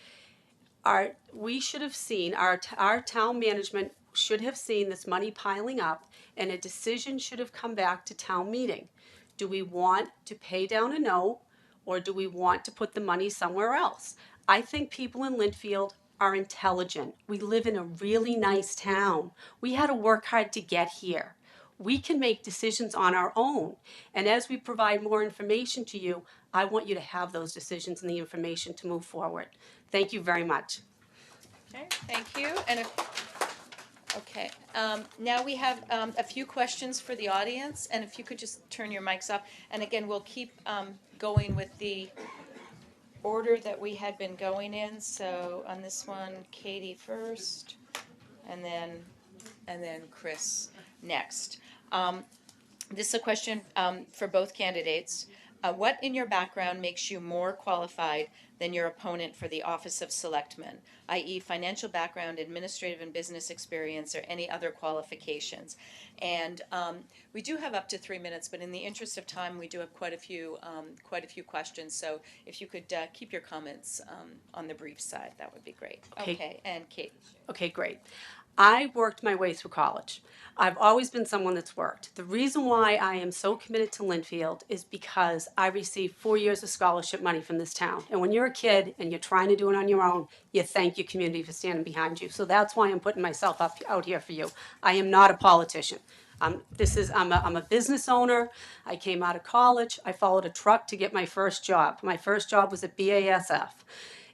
We should have seen, our town management should have seen this money piling up, and a decision should have come back to town meeting. Do we want to pay down a note, or do we want to put the money somewhere else? I think people in Linfield are intelligent. We live in a really nice town. We had to work hard to get here. We can make decisions on our own. And as we provide more information to you, I want you to have those decisions and the information to move forward. Thank you very much. Okay, thank you. Okay, now we have a few questions for the audience, and if you could just turn your mics off. And again, we'll keep going with the order that we had been going in. So on this one, Katie first, and then Chris next. This is a question for both candidates. What in your background makes you more qualified than your opponent for the office of selectman, i.e. financial background, administrative and business experience, or any other qualifications? And we do have up to 3 minutes, but in the interest of time, we do have quite a few questions. So if you could keep your comments on the brief side, that would be great. Okay. Okay, and Kate. Okay, great. I worked my way through college. I've always been someone that's worked. The reason why I am so committed to Linfield is because I received 4 years of scholarship money from this town. And when you're a kid and you're trying to do it on your own, you thank your community for standing behind you. So that's why I'm putting myself out here for you. I am not a politician. I'm a business owner. I came out of college. I followed a truck to get my first job. My first job was at BASF.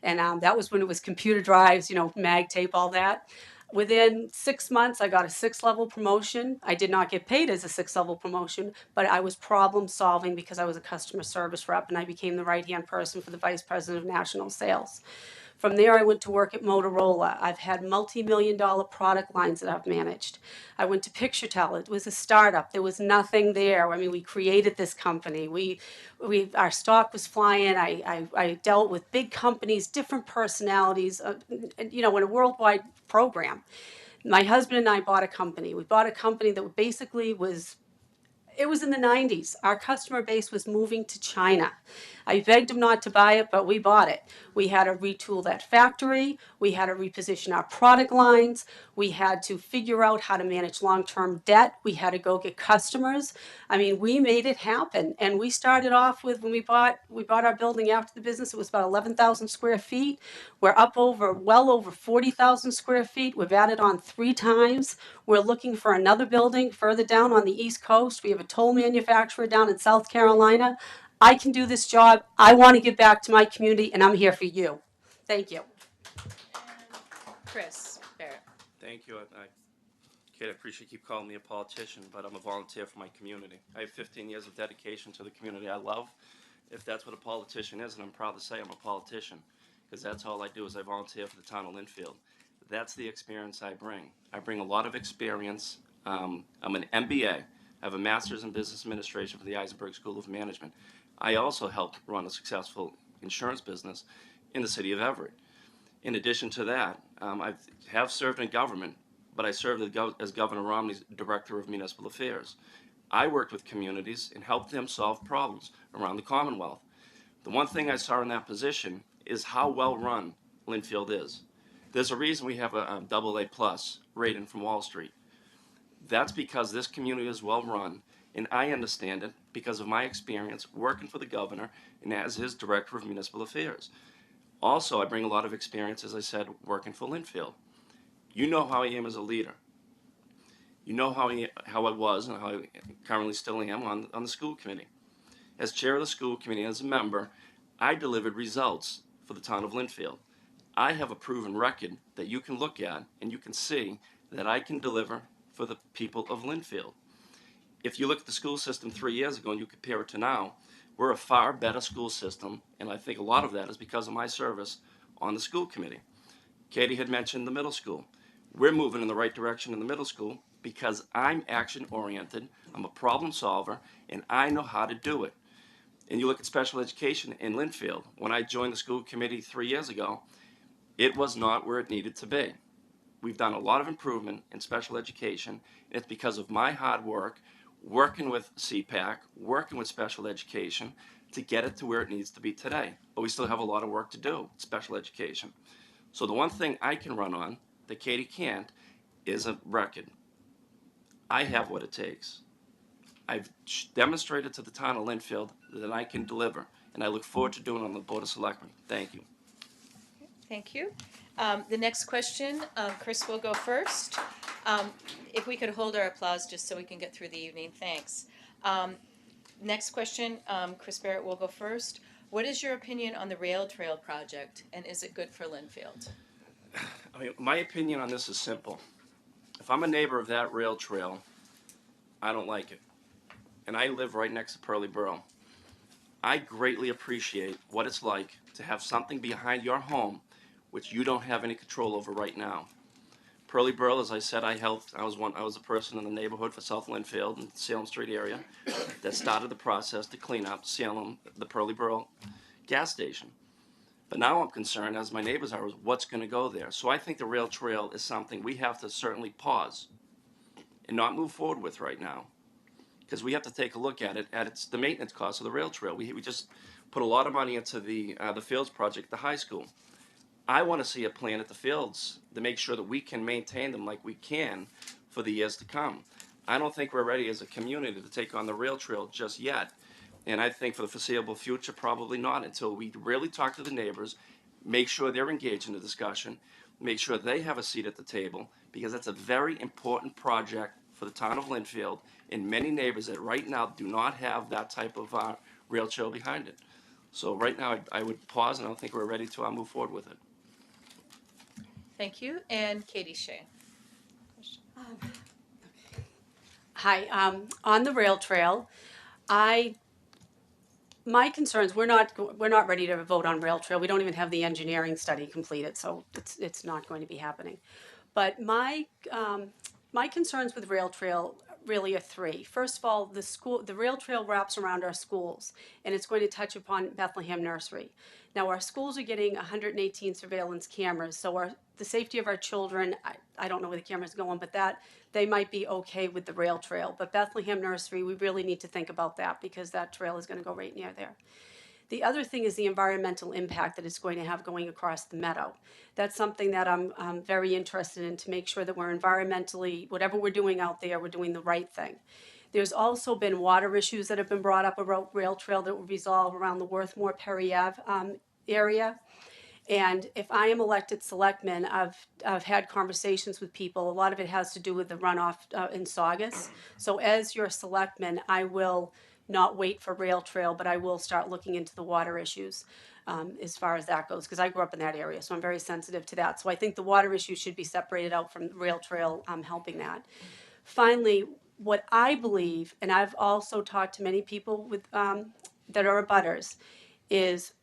And that was when it was computer drives, mag tape, all that. Within 6 months, I got a 6-level promotion. I did not get paid as a 6-level promotion, but I was problem solving because I was a customer service rep, and I became the right-hand person for the vice president of national sales. From there, I went to work at Motorola. I've had multi-million-dollar product lines that I've managed. I went to PictureTel. It was a startup. There was nothing there. I mean, we created this company. Our stock was flying. I dealt with big companies, different personalities, in a worldwide program. My husband and I bought a company. We bought a company that basically it was in the 90s. Our customer base was moving to China. I begged them not to buy it, but we bought it. We had to retool that factory. We had to reposition our product lines. We had to figure out how to manage long-term debt. We had to go get customers. I mean, we made it happen. And we started off with, when we bought our building after the business, it was about 11,000 square feet. We're up well over 40,000 square feet. We've added on 3 times. We're looking for another building further down on the East Coast. We have a toll manufacturer down in South Carolina. I can do this job. I want to give back to my community, and I'm here for you. Thank you. Chris Barrett. Thank you. Kate, I appreciate you keep calling me a politician, but I'm a volunteer for my community. I have 15 years of dedication to the community I love. If that's what a politician is, and I'm proud to say I'm a politician, because that's all I do is I volunteer for the town of Linfield. That's the experience I bring. I bring a lot of experience. I'm an MBA. I have a master's in business administration from the Eisenberg School of Management. I also helped run a successful insurance business in the city of Everett. In addition to that, I have served in government, but I served as Governor Romney's Director of Municipal Affairs. I worked with communities and helped them solve problems around the Commonwealth. The one thing I saw in that position is how well run Linfield is. There's a reason we have a AA+ rating from Wall Street. That's because this community is well run, and I understand it because of my experience working for the governor and as his Director of Municipal Affairs. Also, I bring a lot of experience, as I said, working for Linfield. You know how I am as a leader. You know how I was and how I currently still am on the school committee. As chair of the school committee, as a member, I delivered results for the town of Linfield. I have a proven record that you can look at and you can see that I can deliver for the people of Linfield. If you look at the school system 3 years ago and you compare it to now, we're a far better school system, and I think a lot of that is because of my service on the school committee. Katie had mentioned the middle school. We're moving in the right direction in the middle school because I'm action-oriented, I'm a problem solver, and I know how to do it. And you look at special education in Linfield. When I joined the school committee 3 years ago, it was not where it needed to be. We've done a lot of improvement in special education, and it's because of my hard work, working with CPAC, working with special education to get it to where it needs to be today. But we still have a lot of work to do, special education. So the one thing I can run on that Katie can't is a record. I have what it takes. I've demonstrated to the town of Linfield that I can deliver, and I look forward to doing it on the Board of Selectmen. Thank you. Thank you. The next question, Chris will go first. If we could hold our applause just so we can get through the evening, thanks. Next question, Chris Barrett will go first. What is your opinion on the rail trail project, and is it good for Linfield? I mean, my opinion on this is simple. If I'm a neighbor of that rail trail, I don't like it. And I live right next to Pearly Borough. I greatly appreciate what it's like to have something behind your home which you don't have any control over right now. Pearly Borough, as I said, I was a person in the neighborhood for South Linfield and Salem Street area that started the process to clean up Salem, the Pearly Borough gas station. But now I'm concerned, as my neighbors are, is what's going to go there. So I think the rail trail is something we have to certainly pause and not move forward with right now, because we have to take a look at it at the maintenance cost of the rail trail. We just put a lot of money into the Fields project at the high school. I want to see a plan at the Fields to make sure that we can maintain them like we can for the years to come. I don't think we're ready as a community to take on the rail trail just yet. And I think for the foreseeable future, probably not until we really talk to the neighbors, make sure they're engaged in the discussion, make sure they have a seat at the table, because that's a very important project for the town of Linfield and many neighbors that right now do not have that type of rail trail behind it. So right now, I would pause, and I don't think we're ready to move forward with it. Thank you, and Katie Shea. Hi, on the rail trail, my concerns, we're not ready to vote on rail trail. We don't even have the engineering study completed, so it's not going to be happening. But my concerns with rail trail really are three. First of all, the rail trail wraps around our schools, and it's going to touch upon Bethlehem Nursery. Now, our schools are getting 118 surveillance cameras, so the safety of our children, I don't know where the camera's going, but that they might be okay with the rail trail. But Bethlehem Nursery, we really need to think about that, because that trail is going to go right near there. The other thing is the environmental impact that it's going to have going across the meadow. That's something that I'm very interested in, to make sure that we're environmentally, whatever we're doing out there, we're doing the right thing. There's also been water issues that have been brought up about rail trail that will resolve around the Worthmore Perry Ave area. And if I am elected selectman, I've had conversations with people. A lot of it has to do with the runoff in Saugus. So as your selectman, I will not wait for rail trail, but I will start looking into the water issues as far as that goes, because I grew up in that area, so I'm very sensitive to that. So I think the water issue should be separated out from rail trail helping that. Finally, what I believe, and I've also talked to many people with that are abutters, is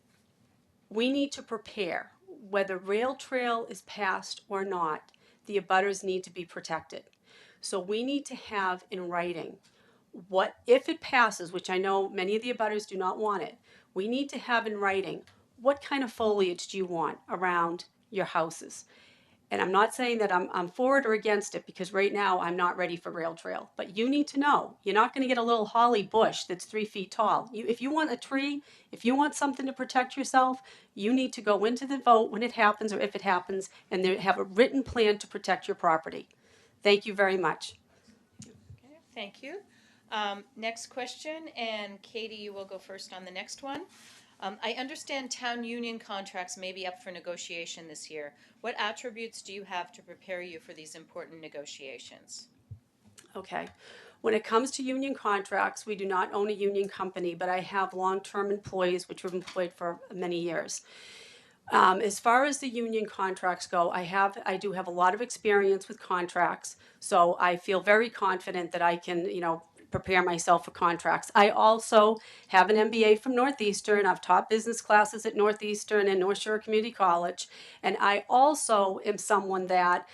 we need to prepare. Whether rail trail is passed or not, the abutters need to be protected. So we need to have in writing what, if it passes, which I know many of the abutters do not want it, we need to have in writing what kind of foliage do you want around your houses. And I'm not saying that I'm for it or against it, because right now I'm not ready for rail trail. But you need to know, you're not going to get a little holly bush that's 3 feet tall. If you want a tree, if you want something to protect yourself, you need to go into the vote when it happens, or if it happens, and have a written plan to protect your property. Thank you very much. Okay, thank you. Next question, and Katie, you will go first on the next one. I understand town union contracts may be up for negotiation this year. What attributes do you have to prepare you for these important negotiations? Okay. When it comes to union contracts, we do not own a union company, but I have long-term employees which have employed for many years. As far as the union contracts go, I do have a lot of experience with contracts, so I feel very confident that I can, prepare myself for contracts. I also have an MBA from Northeastern. I've taught business classes at Northeastern and North Shore Community College, and I also am someone that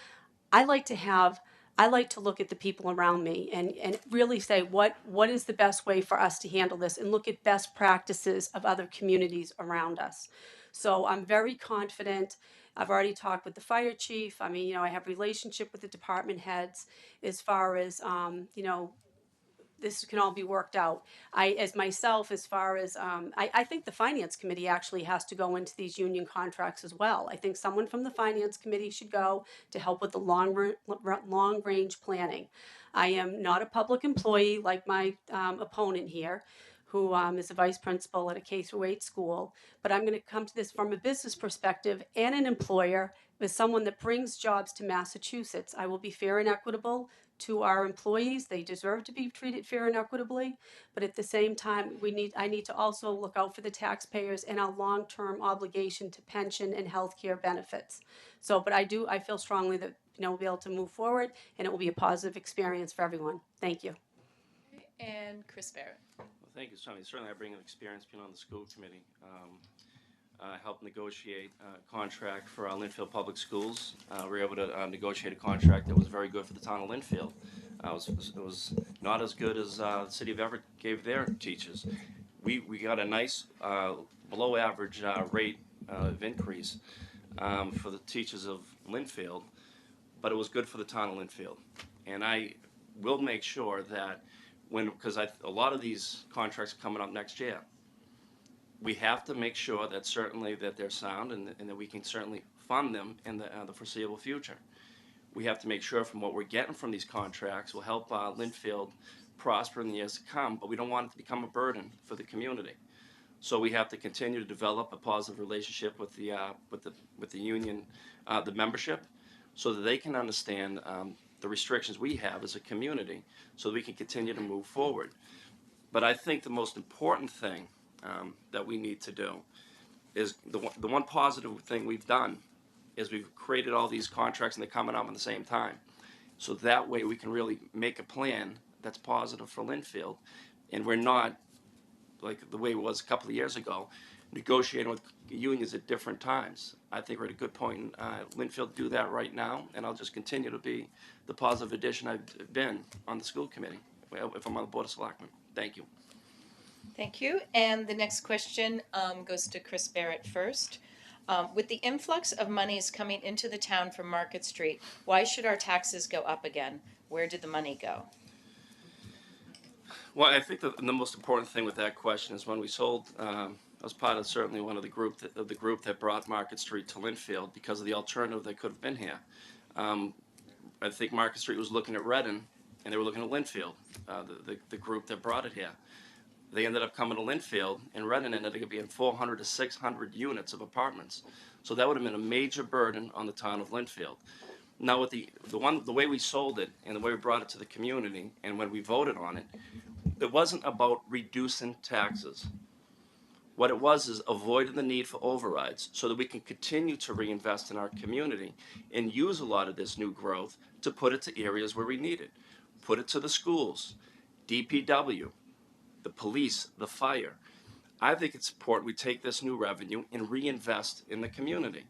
I like to look at the people around me and really say what is the best way for us to handle this, and look at best practices of other communities around us. So I'm very confident. I've already talked with the fire chief. I mean, I have relationship with the department heads as far as, this can all be worked out. I think the finance committee actually has to go into these union contracts as well. I think someone from the finance committee should go to help with the long range planning. I am not a public employee like my opponent here, who is a vice principal at a K-8 school, but I'm going to come to this from a business perspective and an employer, as someone that brings jobs to Massachusetts. I will be fair and equitable to our employees. They deserve to be treated fair and equitably, but at the same time, I need to also look out for the taxpayers and our long-term obligation to pension and healthcare benefits. So, but I feel strongly that, we'll be able to move forward, and it will be a positive experience for everyone. Thank you. And Chris Barrett. Well, thank you, Sonny. Certainly, I bring an experience being on the school committee. Helped negotiate a contract for our Linfield Public Schools. We were able to negotiate a contract that was very good for the town of Linfield. It was not as good as the city of Everett gave their teachers. We got a nice below average rate of increase for the teachers of Linfield, but it was good for the town of Linfield. And I will make sure that because a lot of these contracts are coming up next year, we have to make sure that certainly that they're sound and that we can certainly fund them in the foreseeable future. We have to make sure from what we're getting from these contracts will help Linfield prosper in the years to come, but we don't want it to become a burden for the community. So we have to continue to develop a positive relationship with the union, the membership, so that they can understand the restrictions we have as a community, so that we can continue to move forward. But I think the most important thing that we need to do is the one positive thing we've done is we've created all these contracts and they're coming up at the same time. So that way we can really make a plan that's positive for Linfield, and we're not like the way it was a couple of years ago, negotiating with unions at different times. I think we're at a good point in Linfield do that right now, and I'll just continue to be the positive addition I've been on the school committee if I'm on the Board of Selectmen. Thank you. Thank you. And the next question goes to Chris Barrett first. With the influx of monies coming into the town from Market Street, why should our taxes go up again? Where did the money go? Well, I think the most important thing with that question is when we sold. I was part of certainly one of the group that brought Market Street to Linfield because of the alternative that could have been here. I think Market Street was looking at Redden, and they were looking at Linfield. The group that brought it here. They ended up coming to Linfield, and Redden ended up being 400 to 600 units of apartments. So that would have been a major burden on the town of Linfield. Now, with the way we sold it and the way we brought it to the community, and when we voted on it, it wasn't about reducing taxes. What it was is avoiding the need for overrides so that we can continue to reinvest in our community and use a lot of this new growth to put it to areas where we need it. Put it to the schools, DPW, the police, the fire. I think it's important we take this new revenue and reinvest in the community.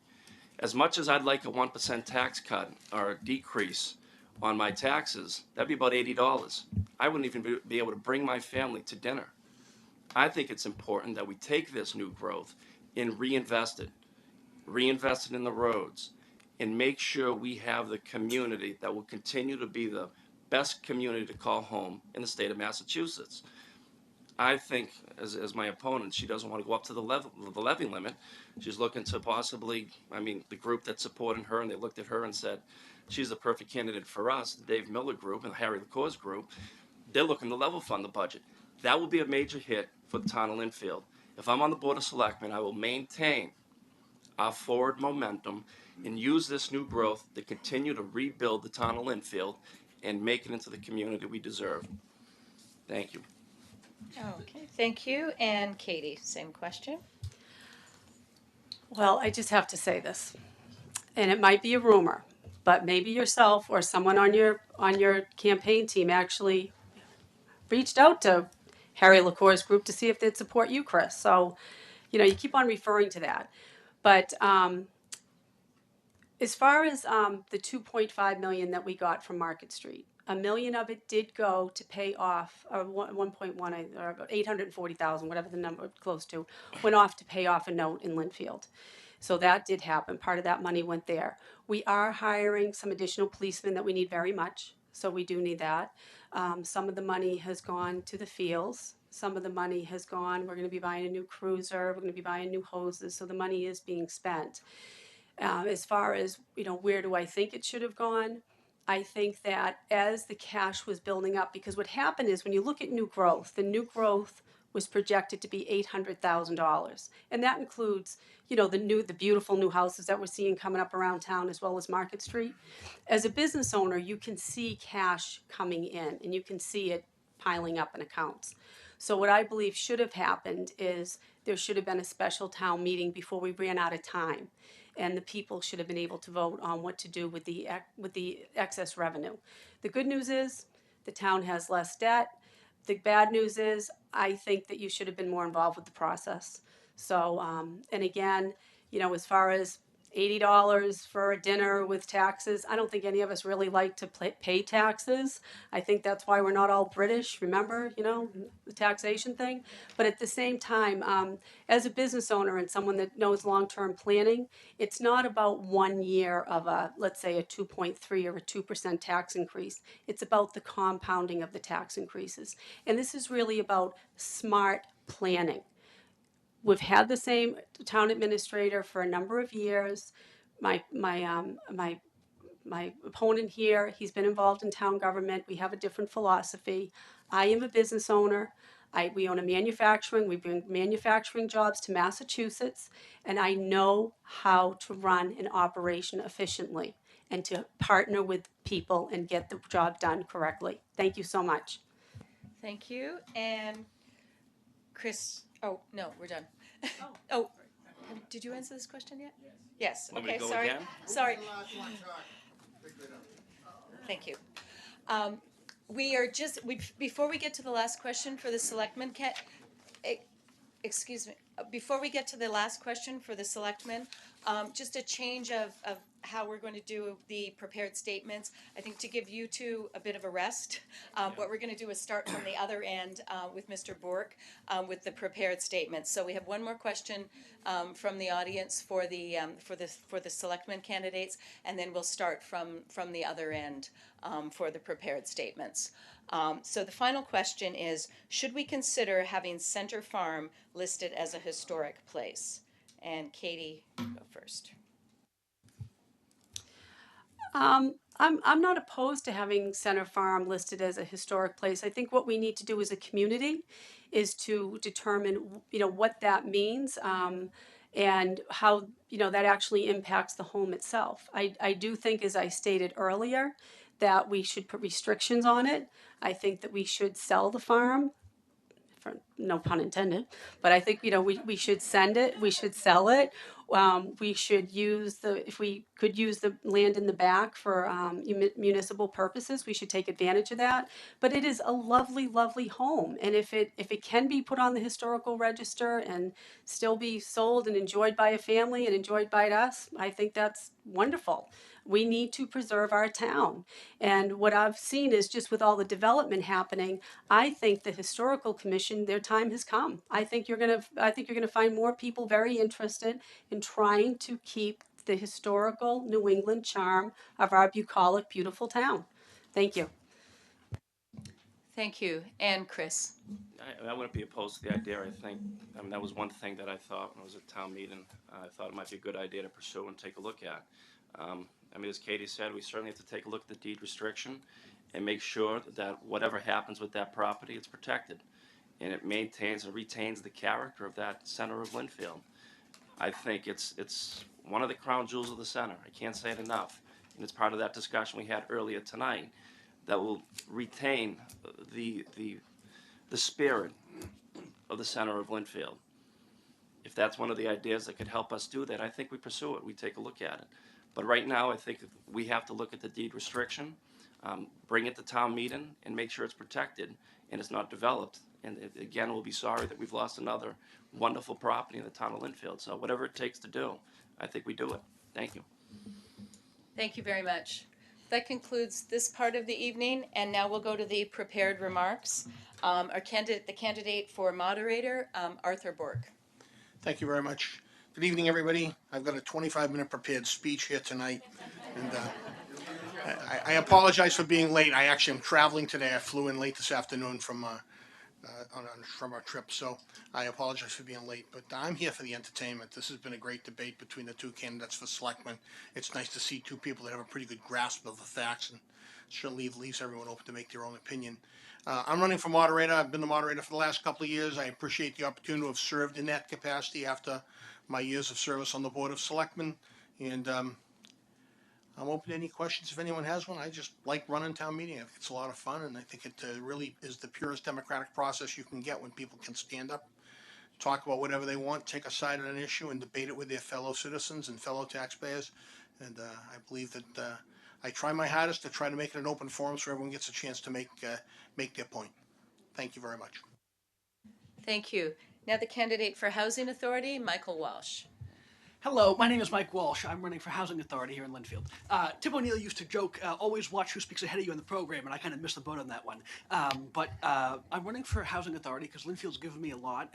As much as I'd like a 1% tax cut or a decrease on my taxes, that'd be about $80. I wouldn't even be able to bring my family to dinner. I think it's important that we take this new growth and reinvest it in the roads, and make sure we have the community that will continue to be the best community to call home in the state of Massachusetts. I think, as my opponent, she doesn't want to go up to the levy limit. She's looking to possibly, the group that's supporting her, and they looked at her and said, she's the perfect candidate for us, the Dave Miller group and the Harry LaCour's group. They're looking to level fund the budget. That will be a major hit for the town of Linfield. If I'm on the Board of Selectmen, I will maintain our forward momentum and use this new growth to continue to rebuild the town of Linfield and make it into the community we deserve. Thank you. Okay, thank you. And Katie, same question. Well, I just have to say this, and it might be a rumor, but maybe yourself or someone on your campaign team actually reached out to Harry LaCour's group to see if they'd support you, Chris. So, you keep on referring to that. But as far as the $2.5 million that we got from Market Street, $1 million of it did go to pay off, or 1.1, or about 840,000, whatever the number close to, went off to pay off a note in Linfield. So that did happen. Part of that money went there. We are hiring some additional policemen that we need very much. So we do need that. Some of the money has gone to the fields. Some of the money has gone, we're going to be buying a new cruiser. We're going to be buying new hoses. So the money is being spent. As far as, where do I think it should have gone? I think that as the cash was building up, because what happened is when you look at new growth, the new growth was projected to be $800,000. And that includes, the beautiful new houses that we're seeing coming up around town as well as Market Street. As a business owner, you can see cash coming in and you can see it piling up in accounts. So what I believe should have happened is there should have been a special town meeting before we ran out of time. And the people should have been able to vote on what to do with the excess revenue. The good news is the town has less debt. The bad news is I think that you should have been more involved with the process. So, and again, as far as $80 for a dinner with taxes, I don't think any of us really like to pay taxes. I think that's why we're not all British, remember, the taxation thing. But at the same time, as a business owner and someone that knows long-term planning, it's not about 1 year of let's say a 2.3 or a 2% tax increase. It's about the compounding of the tax increases. And this is really about smart planning. We've had the same town administrator for a number of years. My opponent here, he's been involved in town government. We have a different philosophy. I am a business owner. We own we bring manufacturing jobs to Massachusetts, and I know how to run an operation efficiently and to partner with people and get the job done correctly. Thank you so much. Thank you. And Chris, oh, no, we're done. Oh, did you answer this question yet? Yes. Want me to Okay, go sorry. again? Sorry. Thank you. We are before we get to the last question for the selectmen, excuse me, before we get to the last question for the selectmen, just a change of how we're going to do the prepared statements. I think to give you two a bit of a rest, what we're going to do is start from the other end with Mr. Bork with the prepared statements. So we have one more question from the audience for the selectmen candidates, and then we'll start from the other end for the prepared statements. So the final question is, should we consider having Center Farm listed as a historic place? And Katie, go first. I'm not opposed to having Center Farm listed as a historic place. I think what we need to do as a community is to determine, what that means, and how, that actually impacts the home itself. I do think, as I stated earlier, that we should put restrictions on it. I think that we should sell the farm. No pun intended, but I think we should we should sell it. We should if we could use the land in the back for municipal purposes, we should take advantage of that. But it is a lovely, lovely home, and if it can be put on the historical register and still be sold and enjoyed by a family and enjoyed by us, I think that's wonderful. We need to preserve our town. And what I've seen is, just with all the development happening, I think the Historical Commission, their time has come. I think you're gonna find more people very interested in trying to keep the historical New England charm of our bucolic, beautiful town. Thank you. Thank you. And Chris. I wouldn't be opposed to the idea. That was one thing that I thought when I was at town meeting. I thought it might be a good idea to pursue and take a look at. As Katie said, we certainly have to take a look at the deed restriction and make sure that whatever happens with that property, it's protected. And it maintains and retains the character of that center of Lynnfield. I think it's one of the crown jewels of the center. I can't say it enough. And it's part of that discussion we had earlier tonight that will retain the spirit of the center of Lynnfield. If that's one of the ideas that could help us do that, I think we pursue it. We take a look at it. But right now, I think we have to look at the deed restriction, bring it to town meeting, and make sure it's protected and it's not developed. And again, we'll be sorry that we've lost another wonderful property in the town of Lynnfield. So whatever it takes to do, I think we do it. Thank you. Thank you very much. That concludes this part of the evening, and now we'll go to the prepared remarks. The candidate for moderator, Arthur Bork. Thank you very much. Good evening, everybody. I've got a 25-minute prepared speech here tonight, and I apologize for being late. I actually am traveling today. I flew in late this afternoon from our trip, so I apologize for being late. But I'm here for the entertainment. This has been a great debate between the two candidates for selectmen. It's nice to see two people that have a pretty good grasp of the facts, and sure leaves everyone open to make their own opinion. I'm running for moderator. I've been the moderator for the last couple of years. I appreciate the opportunity to have served in that capacity after my years of service on the Board of Selectmen. And I'm open to any questions if anyone has one. I just like running town meeting. I think it's a lot of fun, and I think it really is the purest democratic process you can get when people can stand up, talk about whatever they want, take a side on an issue, and debate it with their fellow citizens and fellow taxpayers. And I believe that I try my hardest to try to make it an open forum so everyone gets a chance to make their point. Thank you very much. Thank you. Now the candidate for Housing Authority, Michael Walsh. Hello, my name is Mike Walsh. I'm running for Housing Authority here in Linfield. Tip O'Neill used to joke, always watch who speaks ahead of you in the program, and I kind of missed the boat on that one. But I'm running for Housing Authority because Linfield's given me a lot.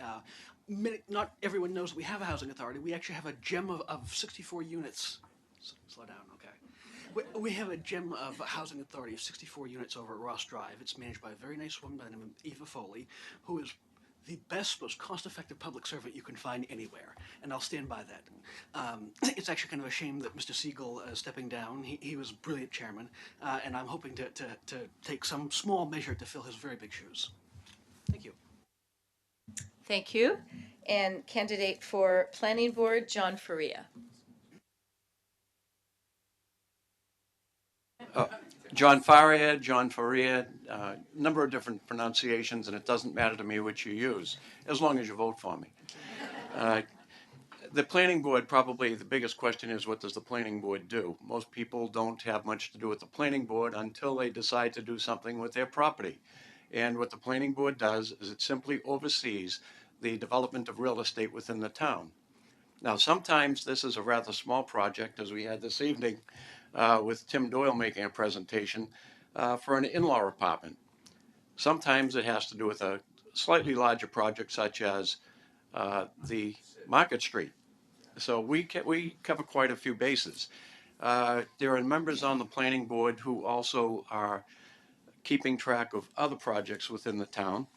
Not everyone knows that we have a Housing Authority. We actually have a gem of 64 units. Slow down, okay. We have a gem of a housing authority of 64 units over at Ross Drive. It's managed by a very nice woman by the name of Eva Foley, who is the best, most cost-effective public servant you can find anywhere, and I'll stand by that. It's actually kind of a shame that Mr. Siegel is stepping down. He was a brilliant chairman, and I'm hoping to take some small measure to fill his very big shoes. Thank you. Thank you. And candidate for Planning Board, John Faria. John Faria, number of different pronunciations, and it doesn't matter to me which you use, as long as you vote for me. The planning board, probably the biggest question is, what does the planning board do? Most people don't have much to do with the planning board until they decide to do something with their property. And what the planning board does is it simply oversees the development of real estate within the town. Now, sometimes this is a rather small project, as we had this evening, with Tim Doyle making a presentation for an in-law apartment. Sometimes it has to do with a slightly larger project, such as the Market Street. So we cover quite a few bases. There are members on the planning board who also are keeping track of other projects within the town.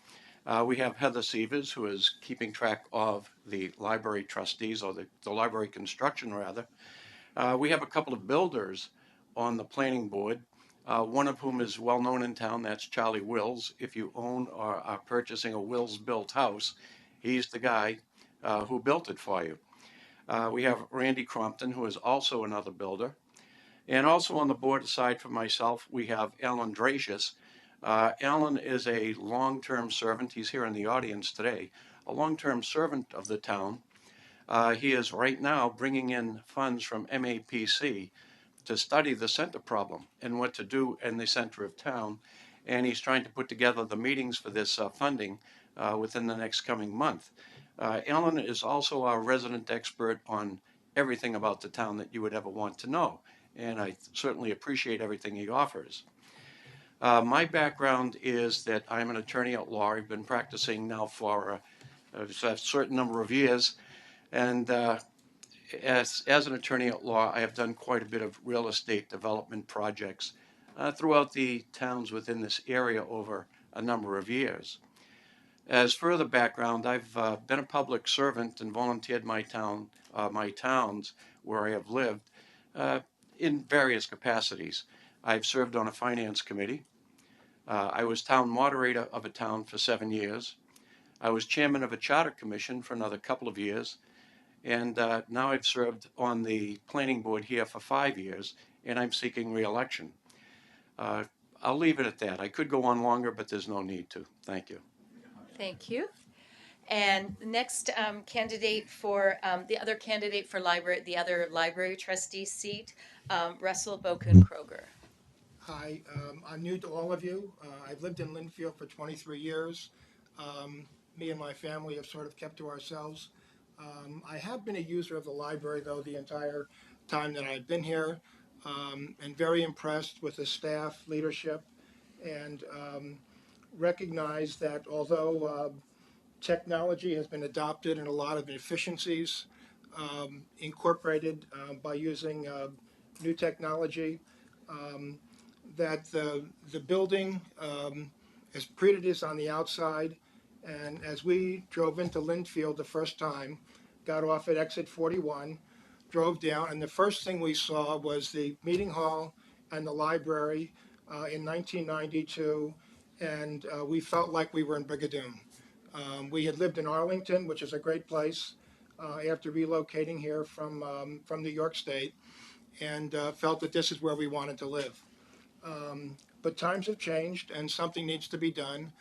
We have Heather Severs, who is keeping track of the library trustees, or the library construction, rather. We have a couple of builders on the planning board, one of whom is well known in town. That's Charlie Wills. If you own or are purchasing a Wills built house, he's the guy who built it for you. We have Randy Crompton, who is also another builder. And also on the board, aside from myself, we have Alan Dracius. Alan is a long-term servant. He's here in the audience today, a long-term servant of the town. He is right now bringing in funds from MAPC to study the center problem and what to do in the center of town. And he's trying to put together the meetings for this funding within the next coming month. Alan is also our resident expert on everything about the town that you would ever want to know. And I certainly appreciate everything he offers. My background is that I'm an attorney at law. I've been practicing now for a certain number of years. And as an attorney at law, I have done quite a bit of real estate development projects throughout the towns within this area over a number of years. As further background, I've been a public servant and volunteered my towns where I have lived in various capacities. I've served on a finance committee. I was town moderator of a town for 7 years. I was chairman of a charter commission for another couple of years. And now I've served on the planning board here for 5 years, and I'm seeking re-election. I'll leave it at that. I could go on longer, but there's no need to. Thank you. Thank you. And the next candidate for the other library trustee seat, Russell Boken Kroger. Hi, I'm new to all of you. I've lived in Linfield for 23 years. Me and my family have sort of kept to ourselves. I have been a user of the library, though, the entire time that I've been here, and very impressed with the staff leadership, and recognize that although technology has been adopted and a lot of efficiencies incorporated by using new technology, that the building is pretty on the outside. And as we drove into Linfield the first time, got off at exit 41, drove down, and the first thing we saw was the meeting hall and the library in 1992, and we felt like we were in Brigadoon. We had lived in Arlington, which is a great place, after relocating here from New York State, and felt that this is where we wanted to live. But times have changed, and something needs to be done.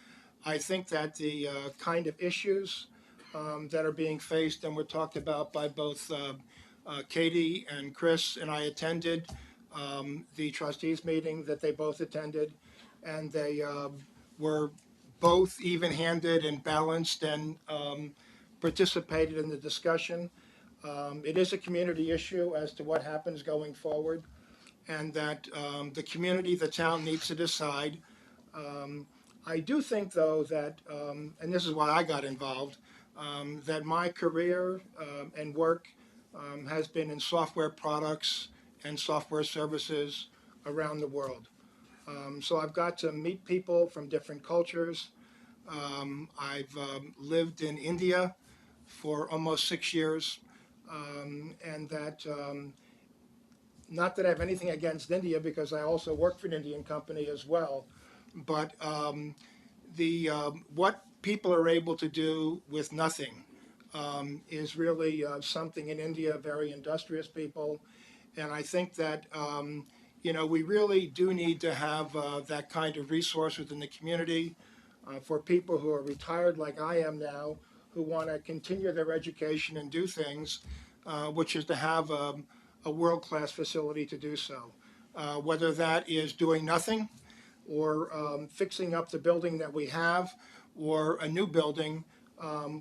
I think that the kind of issues that are being faced and were talked about by both Katie and Chris, and I attended the trustees meeting that they both attended, and they were both even-handed and balanced and participated in the discussion. It is a community issue as to what happens going forward, and that the community, the town needs to decide. I do think, though, that, and this is why I got involved, that my career and work has been in software products and software services around the world. So I've got to meet people from different cultures. I've lived in India for almost 6 years, and that not that I have anything against India, because I also work for an Indian company as well, but what people are able to do with nothing is really something in India. Very industrious people, and I think that we really do need to have that kind of resource within the community for people who are retired, like I am now, who want to continue their education and do things, which is to have a world-class facility to do so. Whether that is doing nothing, or fixing up the building that we have, or a new building,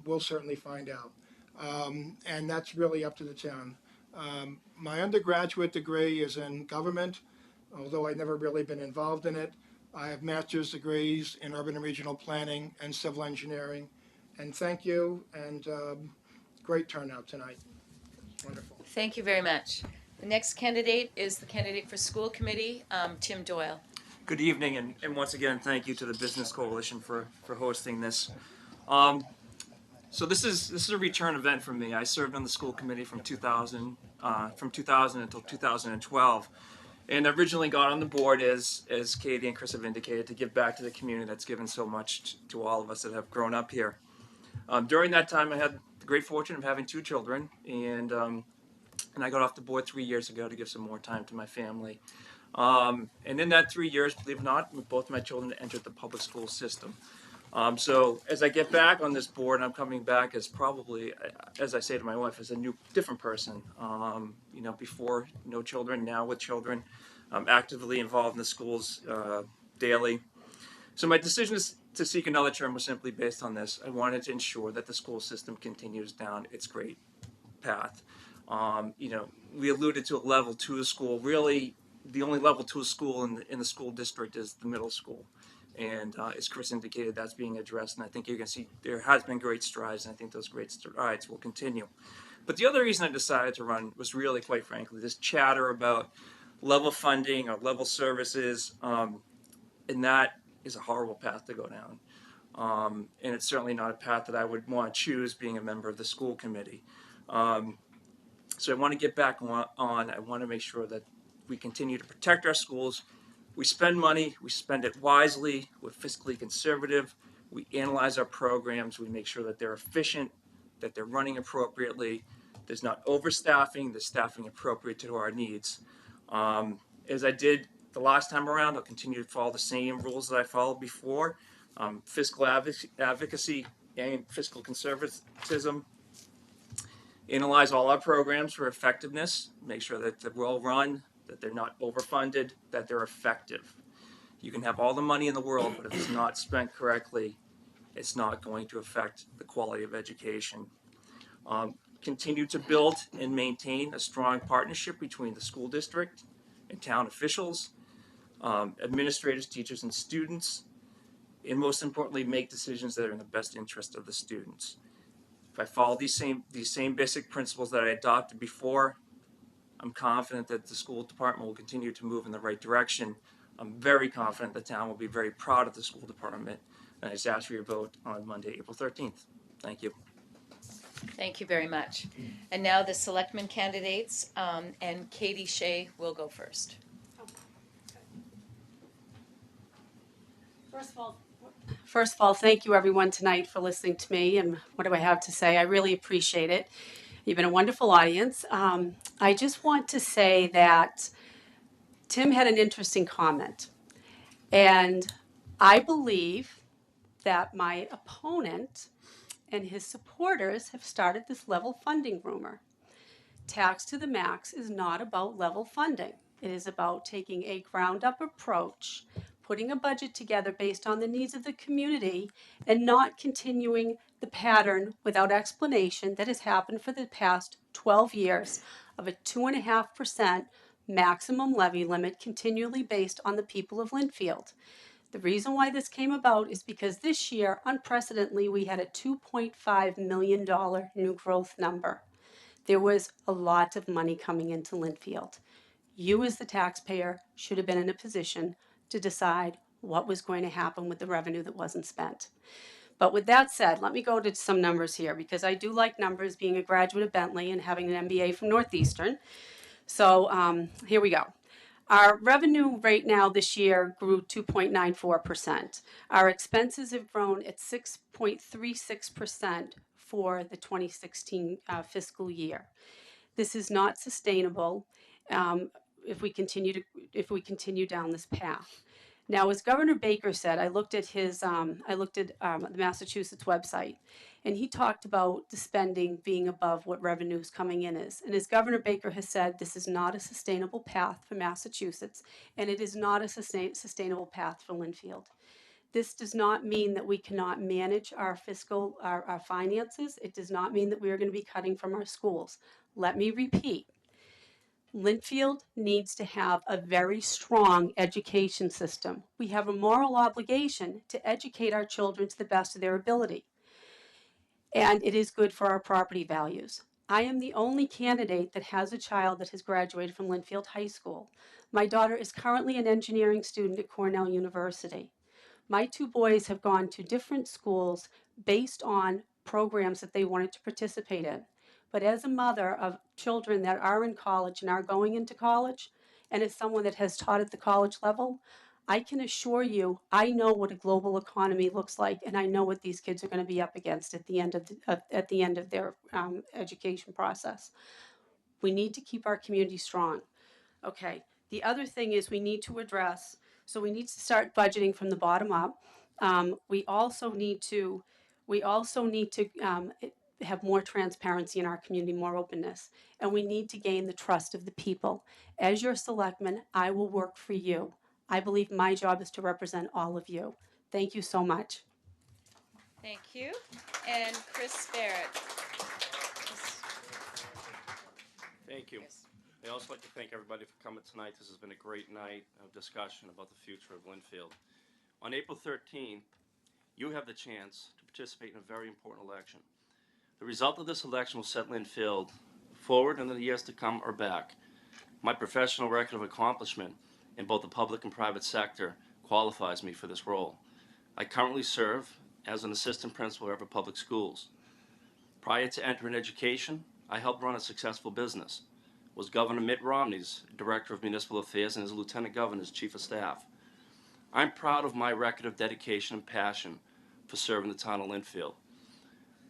we'll certainly find out. And that's really up to the town. My undergraduate degree is in government, although I've never really been involved in it. I have master's degrees in urban and regional planning and civil engineering. And thank you, and great turnout tonight. Wonderful. Thank you very much. The next candidate is the candidate for school committee, Tim Doyle. Good evening, and once again, thank you to the Business Coalition for hosting this. So this is a return event for me. I served on the school committee from 2000 until 2012, and originally got on the board as Katie and Chris have indicated, to give back to the community that's given so much to all of us that have grown up here. During that time, I had the great fortune of having 2 children, and I got off the board 3 years ago to give some more time to my family. And in that 3 years, believe it or not, both my children entered the public school system. So as I get back on this board, I'm coming back as probably, as I say to my wife, as a different person. Before no children, now with children. I'm actively involved in the schools daily. So my decision to seek another term was simply based on this. I wanted to ensure that the school system continues down its great path. We alluded to a level 2 school. Really, the only level 2 school in the school district is the middle school. And as Chris indicated, that's being addressed. And I think you can see there has been great strides, and I think those great strides will continue. But the other reason I decided to run was really, quite frankly, this chatter about level funding or level services, and that is a horrible path to go down. And it's certainly not a path that I would want to choose being a member of the school committee. So I want to get back on. I want to make sure that we continue to protect our schools. We spend money, we spend it wisely, we're fiscally conservative, we analyze our programs, we make sure that they're efficient, that they're running appropriately, there's not overstaffing, there's staffing appropriate to our needs. As I did the last time around, I'll continue to follow the same rules that I followed before. Fiscal advocacy and fiscal conservatism. Analyze all our programs for effectiveness, make sure that they're well run, that they're not overfunded, that they're effective. You can have all the money in the world, but if it's not spent correctly, it's not going to affect the quality of education. Continue to build and maintain a strong partnership between the school district and town officials, administrators, teachers, and students, and most importantly, make decisions that are in the best interest of the students. If I follow these same basic principles that I adopted before, I'm confident that the school department will continue to move in the right direction. I'm very confident the town will be very proud of the school department. And I just ask for your vote on Monday, April 13th. Thank you. Thank you very much. And now the selectmen candidates, and Katie Shea will go first. First of all, First of all, thank you everyone tonight for listening to me and what do I have to say. I really appreciate it. You've been a wonderful audience. I just want to say that Tim had an interesting comment. And I believe that my opponent and his supporters have started this level funding rumor. Tax to the max is not about level funding. It is about taking a ground up approach, putting a budget together based on the needs of the community, and not continuing the pattern without explanation that has happened for the past 12 years of a 2.5% maximum levy limit continually based on the people of Linfield. The reason why this came about is because this year, unprecedentedly, we had a $2.5 million new growth number. There was a lot of money coming into Linfield. You as the taxpayer should have been in a position to decide what was going to happen with the revenue that wasn't spent. But with that said, let me go to some numbers here because I do like numbers, being a graduate of Bentley and having an MBA from Northeastern. So here we go. Our revenue right now this year grew 2.94%. Our expenses have grown at 6.36% for the 2016 fiscal year. This is not sustainable if we continue down this path. Now, as Governor Baker said, I looked at the Massachusetts website, and he talked about the spending being above what revenues coming in is. And as Governor Baker has said, this is not a sustainable path for Massachusetts, and it is not a sustainable path for Linfield. This does not mean that we cannot manage our our finances. It does not mean that we are going to be cutting from our schools. Let me repeat. Linfield needs to have a very strong education system. We have a moral obligation to educate our children to the best of their ability. And it is good for our property values. I am the only candidate that has a child that has graduated from Linfield High School. My daughter is currently an engineering student at Cornell University. My two boys have gone to different schools based on programs that they wanted to participate in. But as a mother of children that are in college and are going into college, and as someone that has taught at the college level, I can assure you, I know what a global economy looks like, and I know what these kids are going to be up against at the end of their education process. We need to keep our community strong. Okay. The other thing is we need to start budgeting from the bottom up. We also need to have more transparency in our community, more openness, and we need to gain the trust of the people. As your selectman, I will work for you. I believe my job is to represent all of you. Thank you so much. Thank you. And Chris Barrett. Thank you. Yes. I'd also like to thank everybody for coming tonight. This has been a great night of discussion about the future of Linfield. On April 13th, you have the chance to participate in a very important election. The result of this election will set Linfield forward in the years to come or back. My professional record of accomplishment in both the public and private sector qualifies me for this role. I currently serve as an assistant principal at Everett Public Schools. Prior to entering education, I helped run a successful business, was Governor Mitt Romney's Director of Municipal Affairs and his Lieutenant Governor's Chief of Staff. I'm proud of my record of dedication and passion for serving the town of Linfield.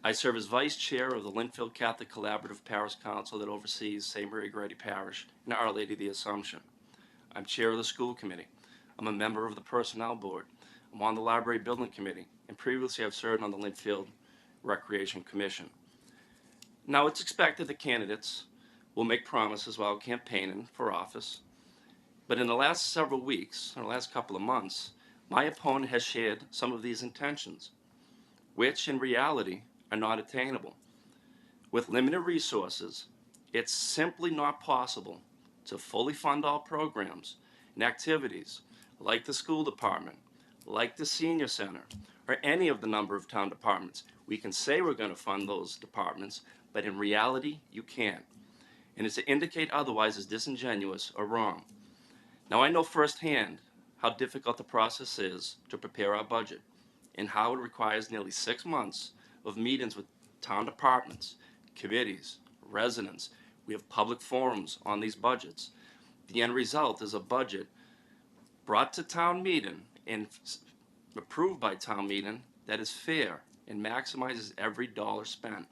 I serve as Vice Chair of the Linfield Catholic Collaborative Parish Council that oversees St. Mary Grady Parish and Our Lady of the Assumption. I'm Chair of the School Committee. I'm a member of the Personnel Board. I'm on the Library Building Committee, and previously I've served on the Linfield Recreation Commission. Now, it's expected that candidates will make promises while campaigning for office, but in the last several weeks, or the last couple of months, my opponent has shared some of these intentions, which in reality are not attainable. With limited resources, it's simply not possible to fully fund all programs and activities like the school department, like the senior center, or any of the number of town departments. We can say we're going to fund those departments, but in reality, you can't. And to indicate otherwise is disingenuous or wrong. Now, I know firsthand how difficult the process is to prepare our budget and how it requires nearly 6 months of meetings with town departments, committees, residents. We have public forums on these budgets. The end result is a budget brought to town meeting and approved by town meeting that is fair and maximizes every dollar spent.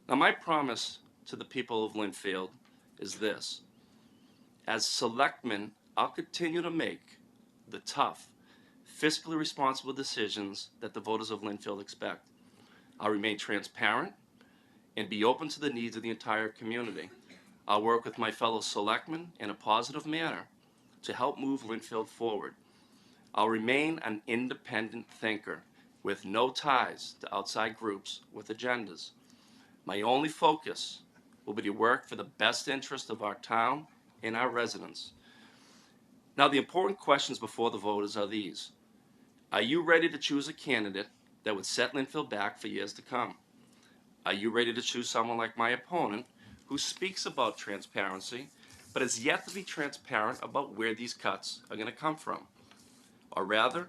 Now, my promise to the people of Linfield is this. As selectman, I'll continue to make the tough, fiscally responsible decisions that the voters of Linfield expect. I'll remain transparent and be open to the needs of the entire community. I'll work with my fellow selectmen in a positive manner to help move Linfield forward. I'll remain an independent thinker with no ties to outside groups with agendas. My only focus will be to work for the best interest of our town and our residents. Now, the important questions before the voters are these. Are you ready to choose a candidate that would set Linfield back for years to come? Are you ready to choose someone like my opponent who speaks about transparency, but has yet to be transparent about where these cuts are going to come from? Or rather,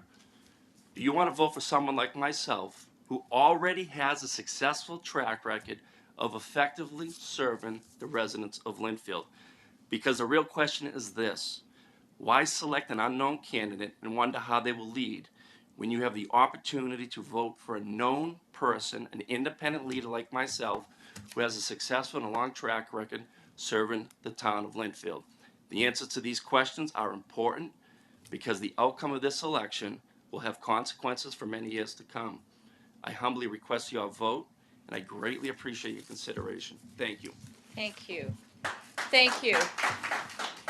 do you want to vote for someone like myself who already has a successful track record of effectively serving the residents of Linfield? Because the real question is this: why select an unknown candidate and wonder how they will lead when you have the opportunity to vote for a known person, an independent leader like myself, who has a successful and a long track record serving the town of Linfield? The answers to these questions are important because the outcome of this election will have consequences for many years to come. I humbly request your vote, and I greatly appreciate your consideration. Thank you. Thank you. Thank you.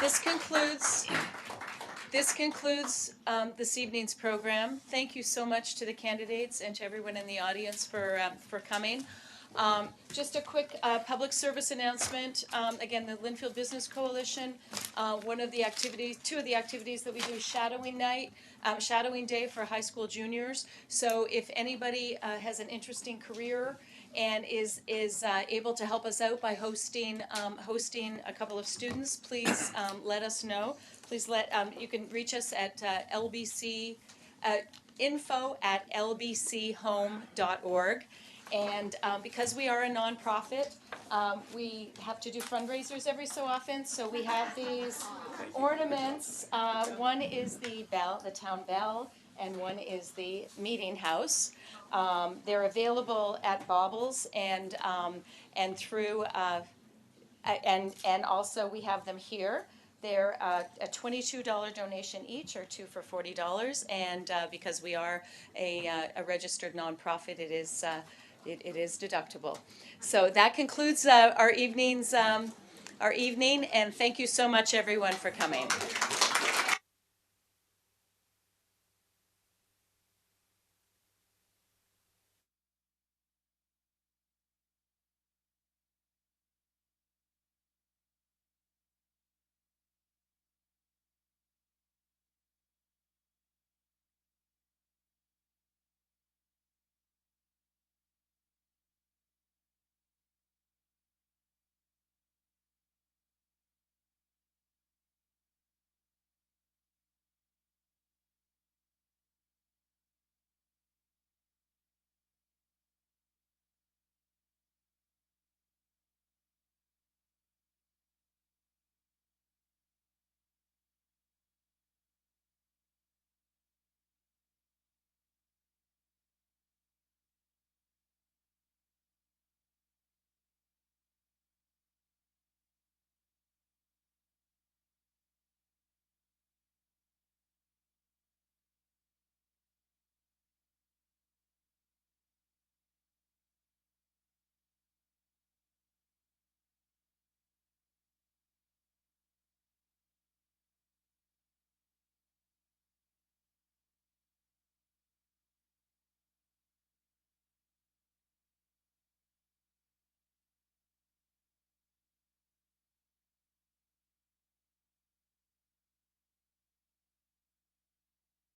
This concludes this evening's program. Thank you so much to the candidates and to everyone in the audience for coming. Just a quick public service announcement. Again, the Linfield Business Coalition, two of the activities that we do is shadowing night, shadowing day for high school juniors. So if anybody has an interesting career and is able to help us out by hosting a couple of students, please let us know. Please you can reach us at LBC info@lbchome.org. And because we are a nonprofit, we have to do fundraisers every so often. So we have these ornaments. One is the bell, the town bell, and one is the meeting house. They're available at Baubles and through and also we have them here. They're a $22 donation each, or two for $40. And because we are a registered nonprofit, it is deductible. So that concludes our evening, and thank you so much, everyone, for coming.